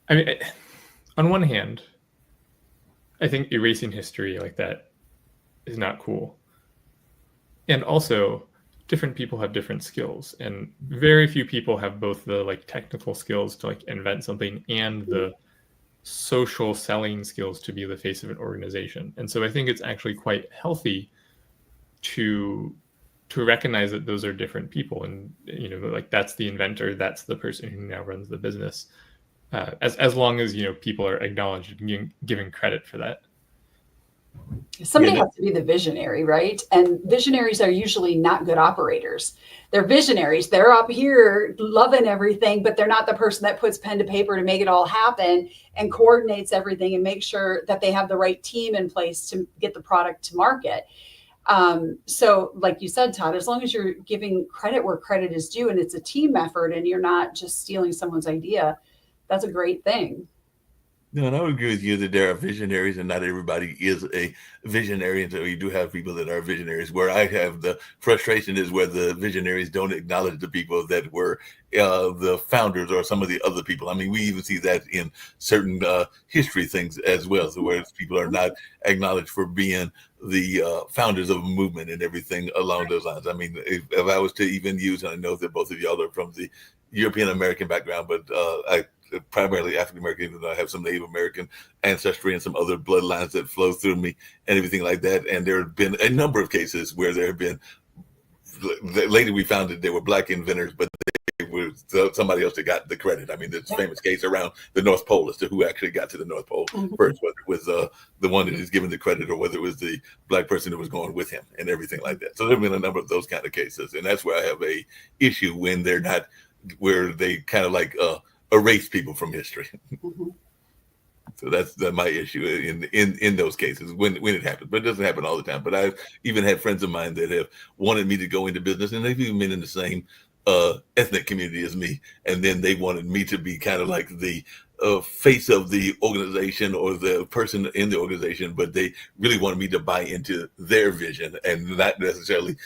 I mean, on one hand, I think erasing history like that is not cool. And also, different people have different skills, and very few people have both the like technical skills to like invent something and the social selling skills to be the face of an organization. And so I think it's actually quite healthy to recognize that those are different people, and like that's the inventor, that's the person who now runs the business, as long as people are acknowledged and giving credit for that. Somebody has to be the visionary, right? And visionaries are usually not good operators. They're visionaries. They're up here loving everything, but they're not the person that puts pen to paper to make it all happen and coordinates everything and makes sure that they have the right team in place to get the product to market. So like you said, Todd, as long as you're giving credit where credit is due and it's a team effort and you're not just stealing someone's idea, that's a great thing. No, and I would agree with you that there are visionaries, and not everybody is a visionary. And so you do have people that are visionaries. Where I have the frustration is where the visionaries don't acknowledge the people that were the founders or some of the other people. I mean, we even see that in certain history things as well. So where people are not acknowledged for being the founders of a movement and everything along those lines. I mean, if I was to even use, and I know that both of y'all are from the European American background, but I primarily African American, even though I have some Native American ancestry and some other bloodlines that flow through me and everything like that. And there have been a number of cases where there have been, later we found that they were Black inventors, but they were somebody else that got the credit. I mean, there's a famous case around the North Pole as to who actually got to the North Pole first, whether it was the one that is given the credit or whether it was the Black person that was going with him and everything like that. So there have been a number of those kind of cases. And that's where I have a issue when they're not, where they kind of like, erase people from history. So that's my issue in those cases when it happens, but it doesn't happen all the time. But I've even had friends of mine that have wanted me to go into business, and they've even been in the same ethnic community as me, and then they wanted me to be kind of like the face of the organization or the person in the organization, but they really wanted me to buy into their vision and not necessarily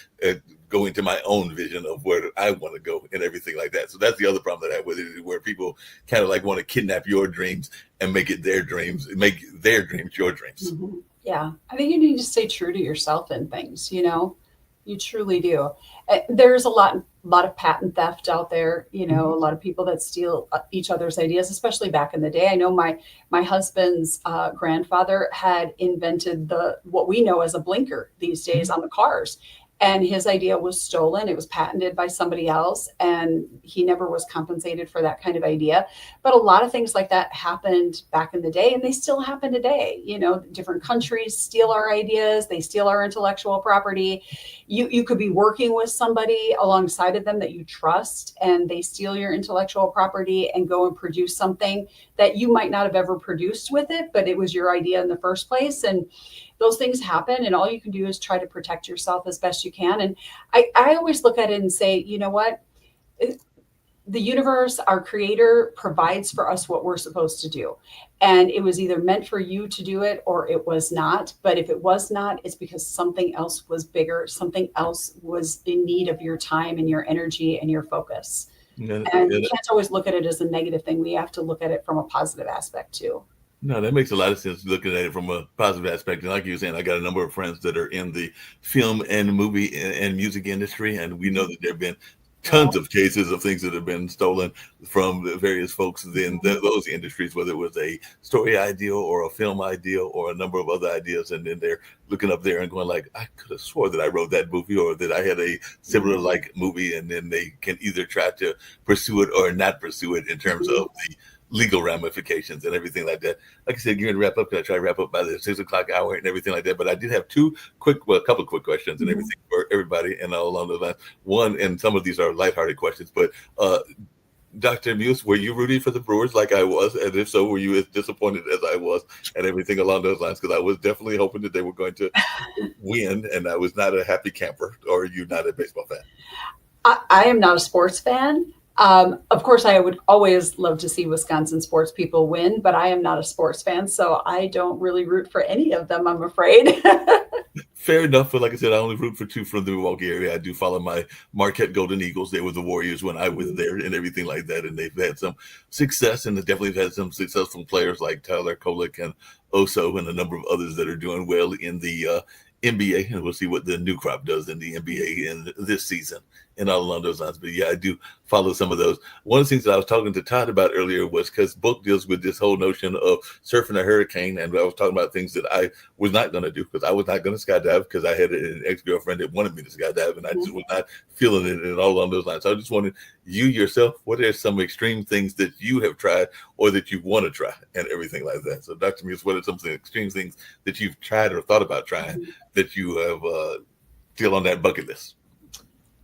go into my own vision of where I want to go and everything like that. So that's the other problem that I have with it, where people kind of like want to kidnap your dreams and make it their dreams, make their dreams your dreams. Yeah, I think you need to stay true to yourself in things, you truly do. There's a lot of patent theft out there, a lot of people that steal each other's ideas, especially back in the day. I know my husband's grandfather had invented what we know as a blinker these days on the cars. And his idea was stolen. It was patented by somebody else, and he never was compensated for that kind of idea. But a lot of things like that happened back in the day, and they still happen today. Different countries steal our ideas. They steal our intellectual property. You could be working with somebody alongside of them that you trust, and they steal your intellectual property and go and produce something that you might not have ever produced with it, but it was your idea in the first place. And those things happen, and all you can do is try to protect yourself as best you can. And I always look at it and say, you know what? The universe, our creator, provides for us what we're supposed to do. And it was either meant for you to do it or it was not. But if it was not, it's because something else was bigger. Something else was in need of your time and your energy and your focus. And you can't always look at it as a negative thing. We have to look at it from a positive aspect too. No, that makes a lot of sense looking at it from a positive aspect. And like you were saying, I got a number of friends that are in the film and movie and music industry. And we know that there have been tons of cases of things that have been stolen from the various folks in those industries, whether it was a story idea or a film idea or a number of other ideas. And then they're looking up there and going like, I could have swore that I wrote that movie or that I had a similar like movie. And then they can either try to pursue it or not pursue it in terms of the legal ramifications and everything like that. Like I said, you're going to wrap up. Can I try to wrap up by the 6 o'clock hour and everything like that? But I did have a couple of quick questions and everything for everybody and all along those lines. One, and some of these are lighthearted questions, but Dr. Muse, were you rooting for the Brewers like I was? And if so, were you as disappointed as I was and everything along those lines? Because I was definitely hoping that they were going to win, and I was not a happy camper. Or are you not a baseball fan? I am not a sports fan. Of course, I would always love to see Wisconsin sports people win, but I am not a sports fan, so I don't really root for any of them, I'm afraid. Fair enough. But like I said, I only root for two from the Milwaukee area. I do follow my Marquette Golden Eagles. They were the Warriors when I was there and everything like that. And they've had some success, and they definitely have had some successful players like Tyler Kolek and Oso and a number of others that are doing well in the NBA, and we'll see what the new crop does in the NBA in this season and all along those lines. But yeah, I do follow some of those. One of the things that I was talking to Todd about earlier was because book deals with this whole notion of surfing a hurricane, and I was talking about things that I was not going to do because I was not going to skydive because I had an ex-girlfriend that wanted me to skydive, and I just was not feeling it and all along those lines. So I just wanted you yourself, what are some extreme things that you have tried or that you want to try and everything like that? So Dr. Muse, what are some extreme things that you've tried or thought about trying that you have still on that bucket list?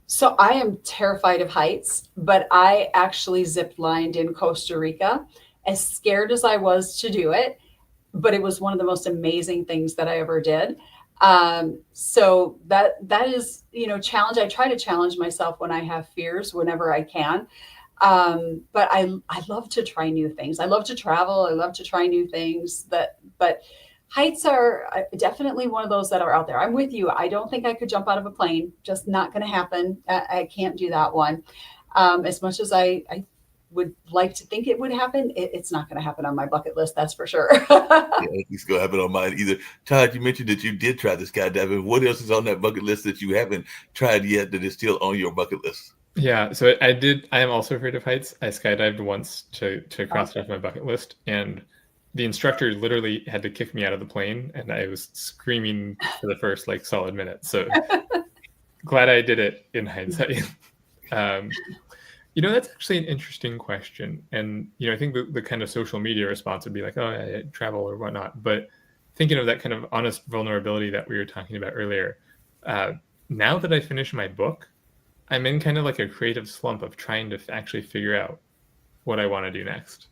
So I am terrified of heights, but I actually zip lined in Costa Rica, as scared as I was to do it, but it was one of the most amazing things that I ever did. So that is, challenge. I try to challenge myself when I have fears, whenever I can. But I love to try new things. I love to travel. I love to try new things but heights are definitely one of those that are out there. I'm with you. I don't think I could jump out of a plane. Just not going to happen. I can't do that one. As much as I would like to think it would happen, it's not going to happen on my bucket list. That's for sure. Yeah, it's going to happen on mine either. Todd, you mentioned that you did try the skydiving. What else is on that bucket list that you haven't tried yet that is still on your bucket list? Yeah, so I did. I am also afraid of heights. I skydived once to cross it off my bucket list, and the instructor literally had to kick me out of the plane, and I was screaming for the first solid minute. So glad I did it in hindsight. That's actually an interesting question. And, I think the kind of social media response would be like, oh, I travel or whatnot. But thinking of that kind of honest vulnerability that we were talking about earlier, now that I finished my book, I'm in kind of like a creative slump of trying to actually figure out what I want to do next.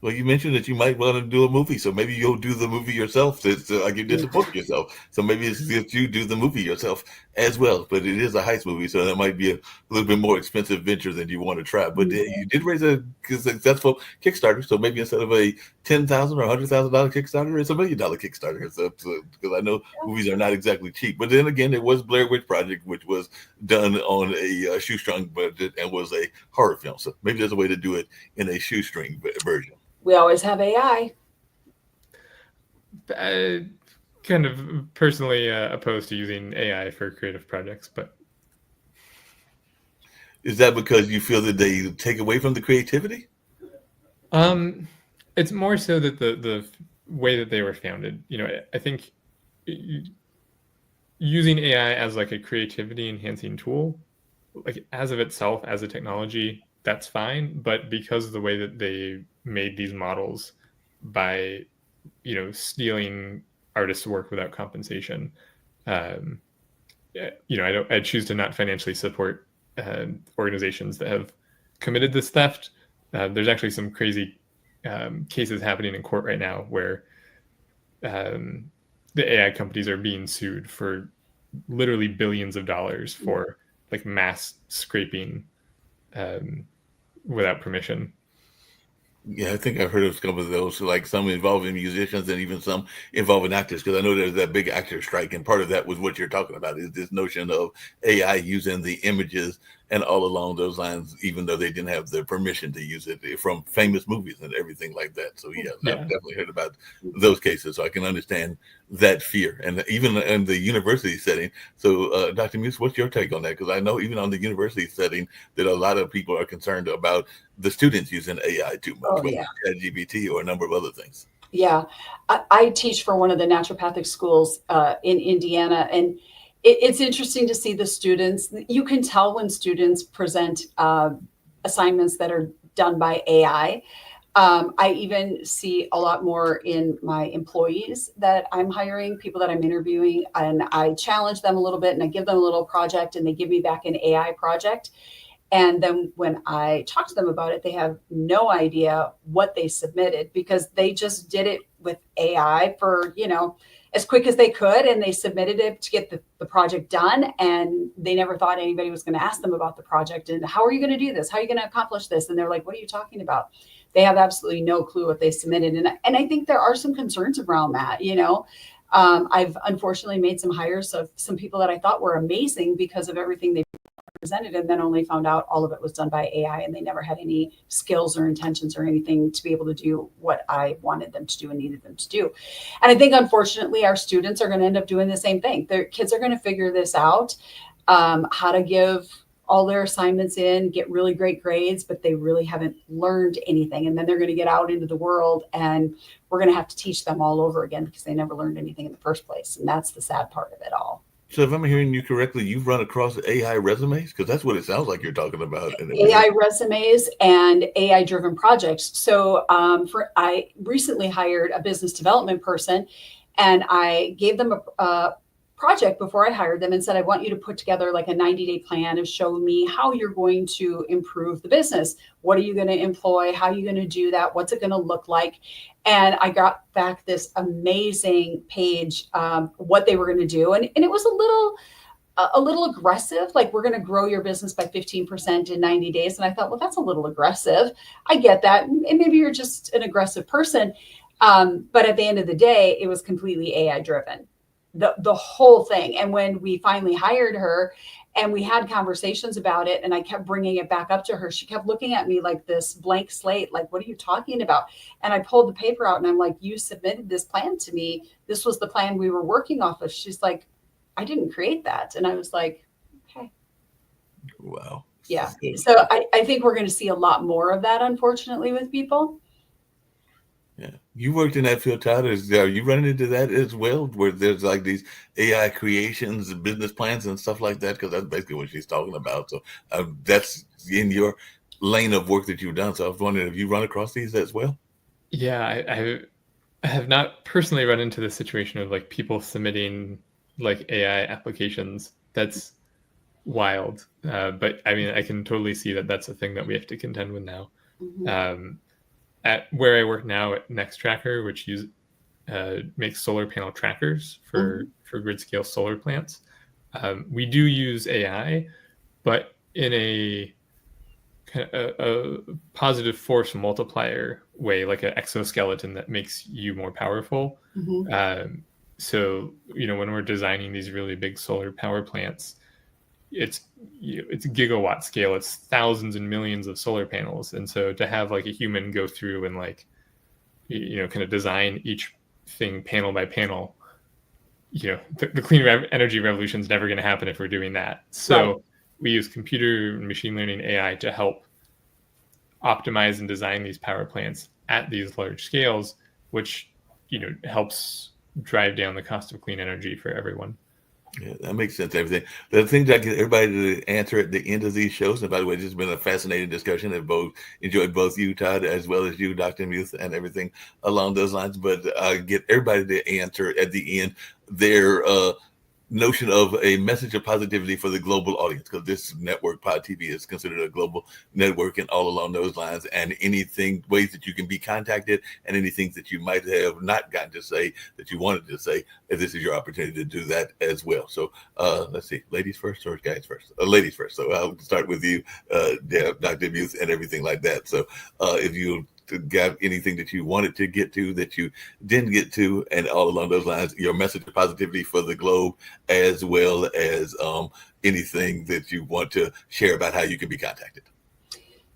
Well, you mentioned that you might want to do a movie, so maybe you'll do the movie yourself. It's like you did the book yourself, so maybe it's that you do the movie yourself as well. But it is a heist movie, so that might be a little bit more expensive venture than you want to try. But you did raise a successful Kickstarter, so maybe instead of a $10,000 or $100,000 Kickstarter, it's $1 million Kickstarter. So because I know movies are not exactly cheap, but then again, it was Blair Witch Project, which was done on a shoestring budget and was a horror film. So maybe there's a way to do it in a shoestring version. We always have AI. Kind of personally opposed to using AI for creative projects, but is that because you feel that they take away from the creativity? It's more so that the way that they were founded. I think using AI as a creativity enhancing tool, as of itself, as a technology, that's fine. But because of the way that they made these models by, stealing artists' work without compensation, I choose to not financially support organizations that have committed this theft. There's actually some crazy cases happening in court right now where the AI companies are being sued for literally billions of dollars for mass scraping without permission. Yeah, I think I've heard of some of those, some involving musicians and even some involving actors, because I know there's that big actor strike, and part of that was what you're talking about, is this notion of AI using the images and all along those lines, even though they didn't have the permission to use it from famous movies and everything like that. So yeah, I've definitely heard about those cases, so I can understand that fear, and even in the university setting. So Dr. Muse, what's your take on that? Because I know even on the university setting that a lot of people are concerned about the students using AI too much, ChatGPT or a number of other things. Yeah, I teach for one of the naturopathic schools in Indiana, and it's interesting to see the students. You can tell when students present assignments that are done by AI. I even see a lot more in my employees that I'm hiring, people that I'm interviewing, and I challenge them a little bit and I give them a little project and they give me back an AI project. And then when I talk to them about it, they have no idea what they submitted because they just did it with AI for, as quick as they could. And they submitted it to get the project done. And they never thought anybody was going to ask them about the project. And how are you going to do this? How are you going to accomplish this? And they're like, what are you talking about? They have absolutely no clue what they submitted. And I think there are some concerns around that, I've unfortunately made some hires of some people that I thought were amazing because of everything they've presented, and then only found out all of it was done by AI, and they never had any skills or intentions or anything to be able to do what I wanted them to do and needed them to do. And I think, unfortunately, our students are going to end up doing the same thing. Their kids are going to figure this out, how to give all their assignments in, get really great grades, but they really haven't learned anything. And then they're going to get out into the world, and we're going to have to teach them all over again because they never learned anything in the first place. And that's the sad part of it all. So if I'm hearing you correctly, you've run across AI resumes, because that's what it sounds like you're talking about. AI resumes and AI driven projects. So I recently hired a business development person, and I gave them a project before I hired them and said, I want you to put together like a 90-day plan of show me how you're going to improve the business. What are you going to employ? How are you going to do that? What's it going to look like? And I got back this amazing page, what they were going to do. And it was a little aggressive, like, we're going to grow your business by 15% in 90 days. And I thought, well, that's a little aggressive. I get that. And maybe you're just an aggressive person. But at the end of the day, it was completely AI driven. The whole thing. And when we finally hired her and we had conversations about it, and I kept bringing it back up to her, she kept looking at me like this blank slate, like, what are you talking about? And I pulled the paper out and I'm like, you submitted this plan to me. This was the plan we were working off of. She's like, I didn't create that. And I was like, okay. Wow. Yeah. So I think we're going to see a lot more of that, unfortunately, with people. Yeah, you worked in that field, Todd. Are you running into that as well, where there's like these AI creations, business plans, and stuff like that? Because that's basically what she's talking about. So that's in your lane of work that you've done. So I was wondering if you run across these as well. Yeah, I have not personally run into the situation of like people submitting like AI applications. That's wild. But I mean, I can totally see that that's a thing that we have to contend with now. Mm-hmm. At where I work now at Nextracker, which makes solar panel trackers for grid scale solar plants, we do use AI, but in a kind of a positive force multiplier way, like an exoskeleton that makes you more powerful. Mm-hmm. So when we're designing these really big solar power plants, it's gigawatt scale. It's thousands and millions of solar panels, and so to have like a human go through and like kind of design each thing panel by panel, the clean energy revolution is never going to happen if we're doing that. So right. We use computer and machine learning AI to help optimize and design these power plants at these large scales, which helps drive down the cost of clean energy for everyone. Yeah, that makes sense. Everything. The things I get everybody to answer at the end of these shows. And by the way, this has been a fascinating discussion. I've enjoyed both you, Todd, as well as you, Dr. Muth, and everything along those lines. But get everybody to answer at the end their notion of a message of positivity for the global audience, because this network, Pod TV, is considered a global network, and all along those lines, and ways that you can be contacted, and anything that you might have not gotten to say that you wanted to say, this is your opportunity to do that as well. So let's see, ladies first or guys first? Ladies first. So I'll start with you, Dr. Muth, and everything like that. So if you got anything that you wanted to get to that you didn't get to, and all along those lines, your message of positivity for the globe, as well as anything that you want to share about how you can be contacted.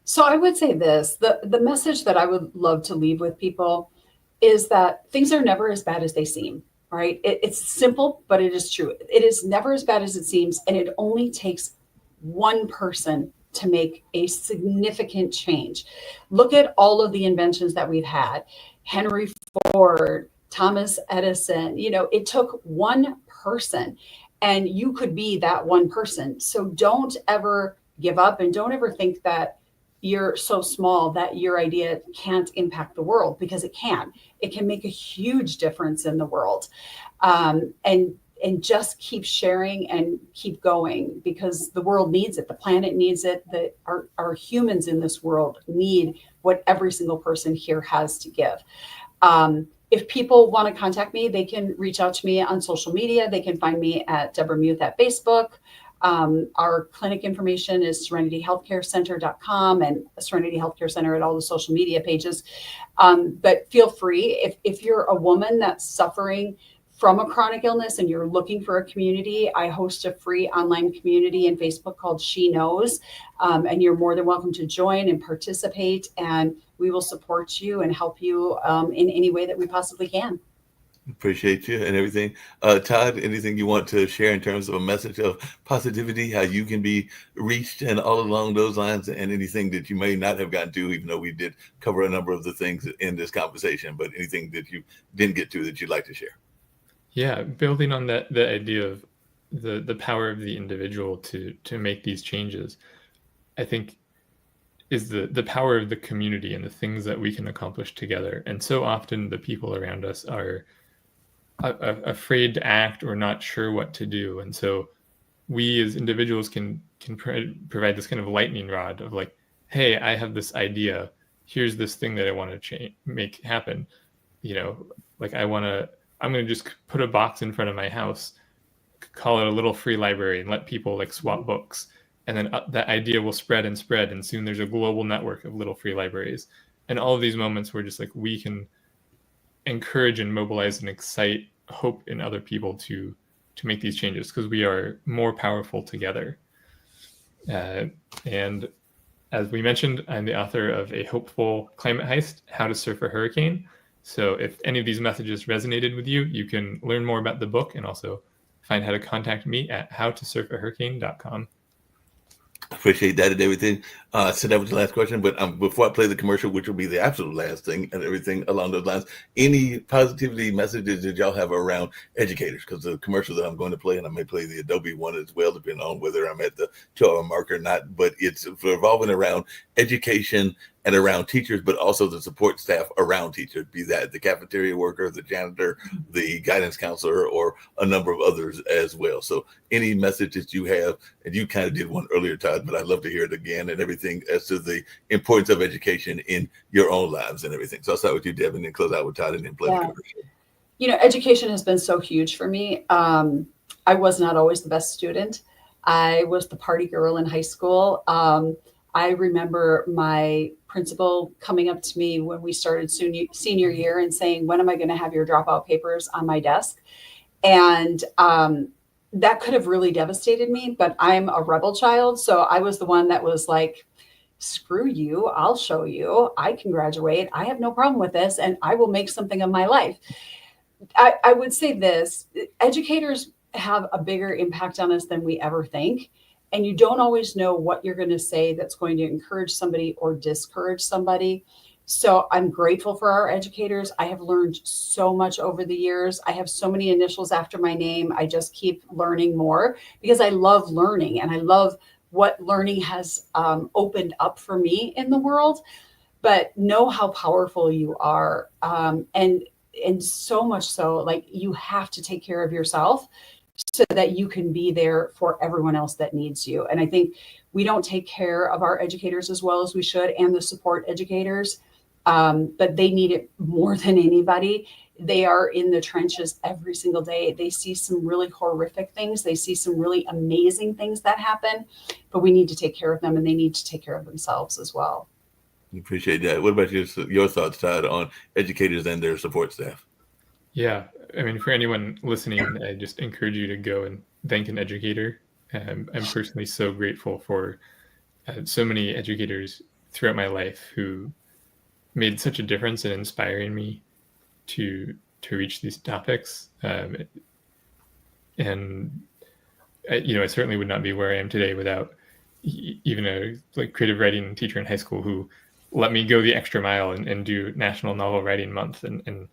So I would say this, the message that I would love to leave with people is that things are never as bad as they seem, right? It's simple, but it is true. It is never as bad as it seems, and it only takes one person to make a significant change. Look at all of the inventions that we've had. Henry Ford, Thomas Edison, it took one person, and you could be that one person. So don't ever give up, and don't ever think that you're so small that your idea can't impact the world, because it can. It can make a huge difference in the world. And just keep sharing and keep going, because the world needs it. The planet needs it. Our humans in this world need what every single person here has to give. If people want to contact me, they can reach out to me on social media. They can find me at Deborah Muth at Facebook. Our clinic information is serenityhealthcarecenter.com and Serenity Healthcare Center at all the social media pages. But feel free, if you're a woman that's suffering from a chronic illness and you're looking for a community, I host a free online community in Facebook called She Knows. And you're more than welcome to join and participate. And we will support you and help you in any way that we possibly can. Appreciate you and everything. Todd, anything you want to share in terms of a message of positivity, how you can be reached and all along those lines, and anything that you may not have gotten to, even though we did cover a number of the things in this conversation, but anything that you didn't get to that you'd like to share? Yeah, building on that, the idea of the power of the individual to make these changes, I think is the power of the community and the things that we can accomplish together. And so often the people around us are afraid to act or not sure what to do. And so we as individuals can provide this kind of lightning rod of like, hey, I have this idea. Here's this thing that I want to make happen. Like I'm going to just put a box in front of my house, call it a little free library, and let people like swap books. And then that idea will spread and spread. And soon there's a global network of little free libraries. And all of these moments where just like we can encourage and mobilize and excite hope in other people to make these changes, because we are more powerful together. And as we mentioned, I'm the author of A Hopeful Climate Heist, How to Surf a Hurricane. So if any of these messages resonated with you, you can learn more about the book and also find how to contact me at howtosurfahurricane.com. Appreciate that and everything. So that was the last question, but before I play the commercial, which will be the absolute last thing and everything along those lines, any positivity messages that y'all have around educators? Because the commercial that I'm going to play, and I may play the Adobe one as well, depending on whether I'm at the 2-hour mark or not, but it's revolving around education and around teachers, but also the support staff around teachers, be that the cafeteria worker, the janitor, the guidance counselor, or a number of others as well. So any message that you have, and you kind of did one earlier, Todd, but I'd love to hear it again and everything as to the importance of education in your own lives and everything. So I'll start with you, Deb, and then close out with Todd and then play the commercial. Education has been so huge for me. I was not always the best student. I was the party girl in high school. I remember my principal coming up to me when we started senior year and saying, when am I going to have your dropout papers on my desk? And that could have really devastated me, but I'm a rebel child. So I was the one that was like, screw you, I'll show you, I can graduate. I have no problem with this, and I will make something of my life. I would say this, educators have a bigger impact on us than we ever think. And you don't always know what you're going to say that's going to encourage somebody or discourage somebody. So I'm grateful for our educators. I have learned so much over the years. I have so many initials after my name. I just keep learning more because I love learning, and I love what learning has opened up for me in the world. But know how powerful you are. And so much so, like, you have to take care of yourself so that you can be there for everyone else that needs you. And I think we don't take care of our educators as well as we should, and the support educators, but they need it more than anybody. They are in the trenches every single day. They see some really horrific things. They see some really amazing things that happen, but we need to take care of them, and they need to take care of themselves as well. Appreciate that. What about your thoughts, Todd, on educators and their support staff? Yeah, I mean, for anyone listening, I just encourage you to go and thank an educator. I'm personally so grateful for so many educators throughout my life who made such a difference in inspiring me to reach these topics. And I certainly would not be where I am today without even a creative writing teacher in high school who let me go the extra mile and do National Novel Writing Month, and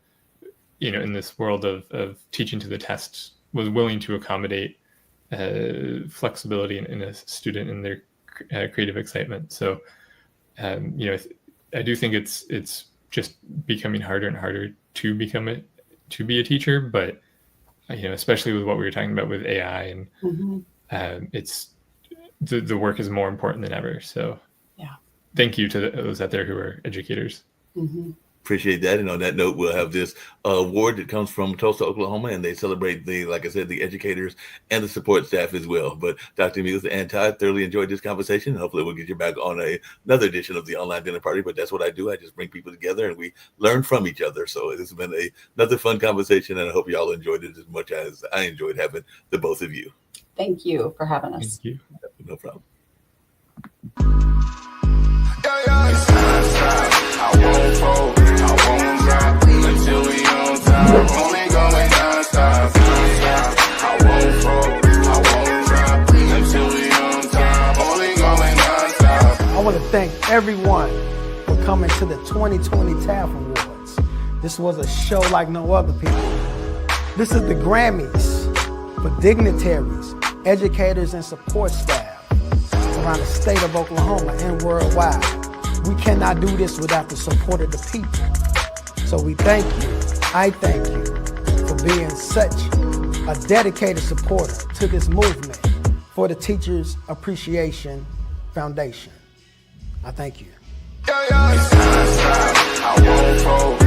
in this world of teaching to the test, was willing to accommodate flexibility in a student in their creative excitement. So, I do think it's just becoming harder and harder to be a teacher, but especially with what we were talking about with AI, and it's the work is more important than ever. So, yeah, thank you to those out there who are educators. Mm-hmm. appreciate that. And on that note, we'll have this award that comes from Tulsa, Oklahoma, and they celebrate like I said, the educators and the support staff as well. But Dr. Muth and Todd, thoroughly enjoyed this conversation. Hopefully we'll get you back on another edition of the Online Dinner Party, but that's what I do. I just bring people together and we learn from each other. So this has been another fun conversation, and I hope you all enjoyed it as much as I enjoyed having the both of you. Thank you for having us. Thank you. No problem. I won't fold, I won't drop until we on top. Only going non-stop. I won't fold, I won't drop until we on top. Only going non-stop. I want to thank everyone for coming to the 2020 TAF Awards. This was a show like no other, people. This is the Grammys for dignitaries, educators, and support staff around the state of Oklahoma and worldwide. We cannot do this without the support of the people. So we thank you, I thank you for being such a dedicated supporter to this movement for the Teachers Appreciation Foundation. I thank you. I won't fold.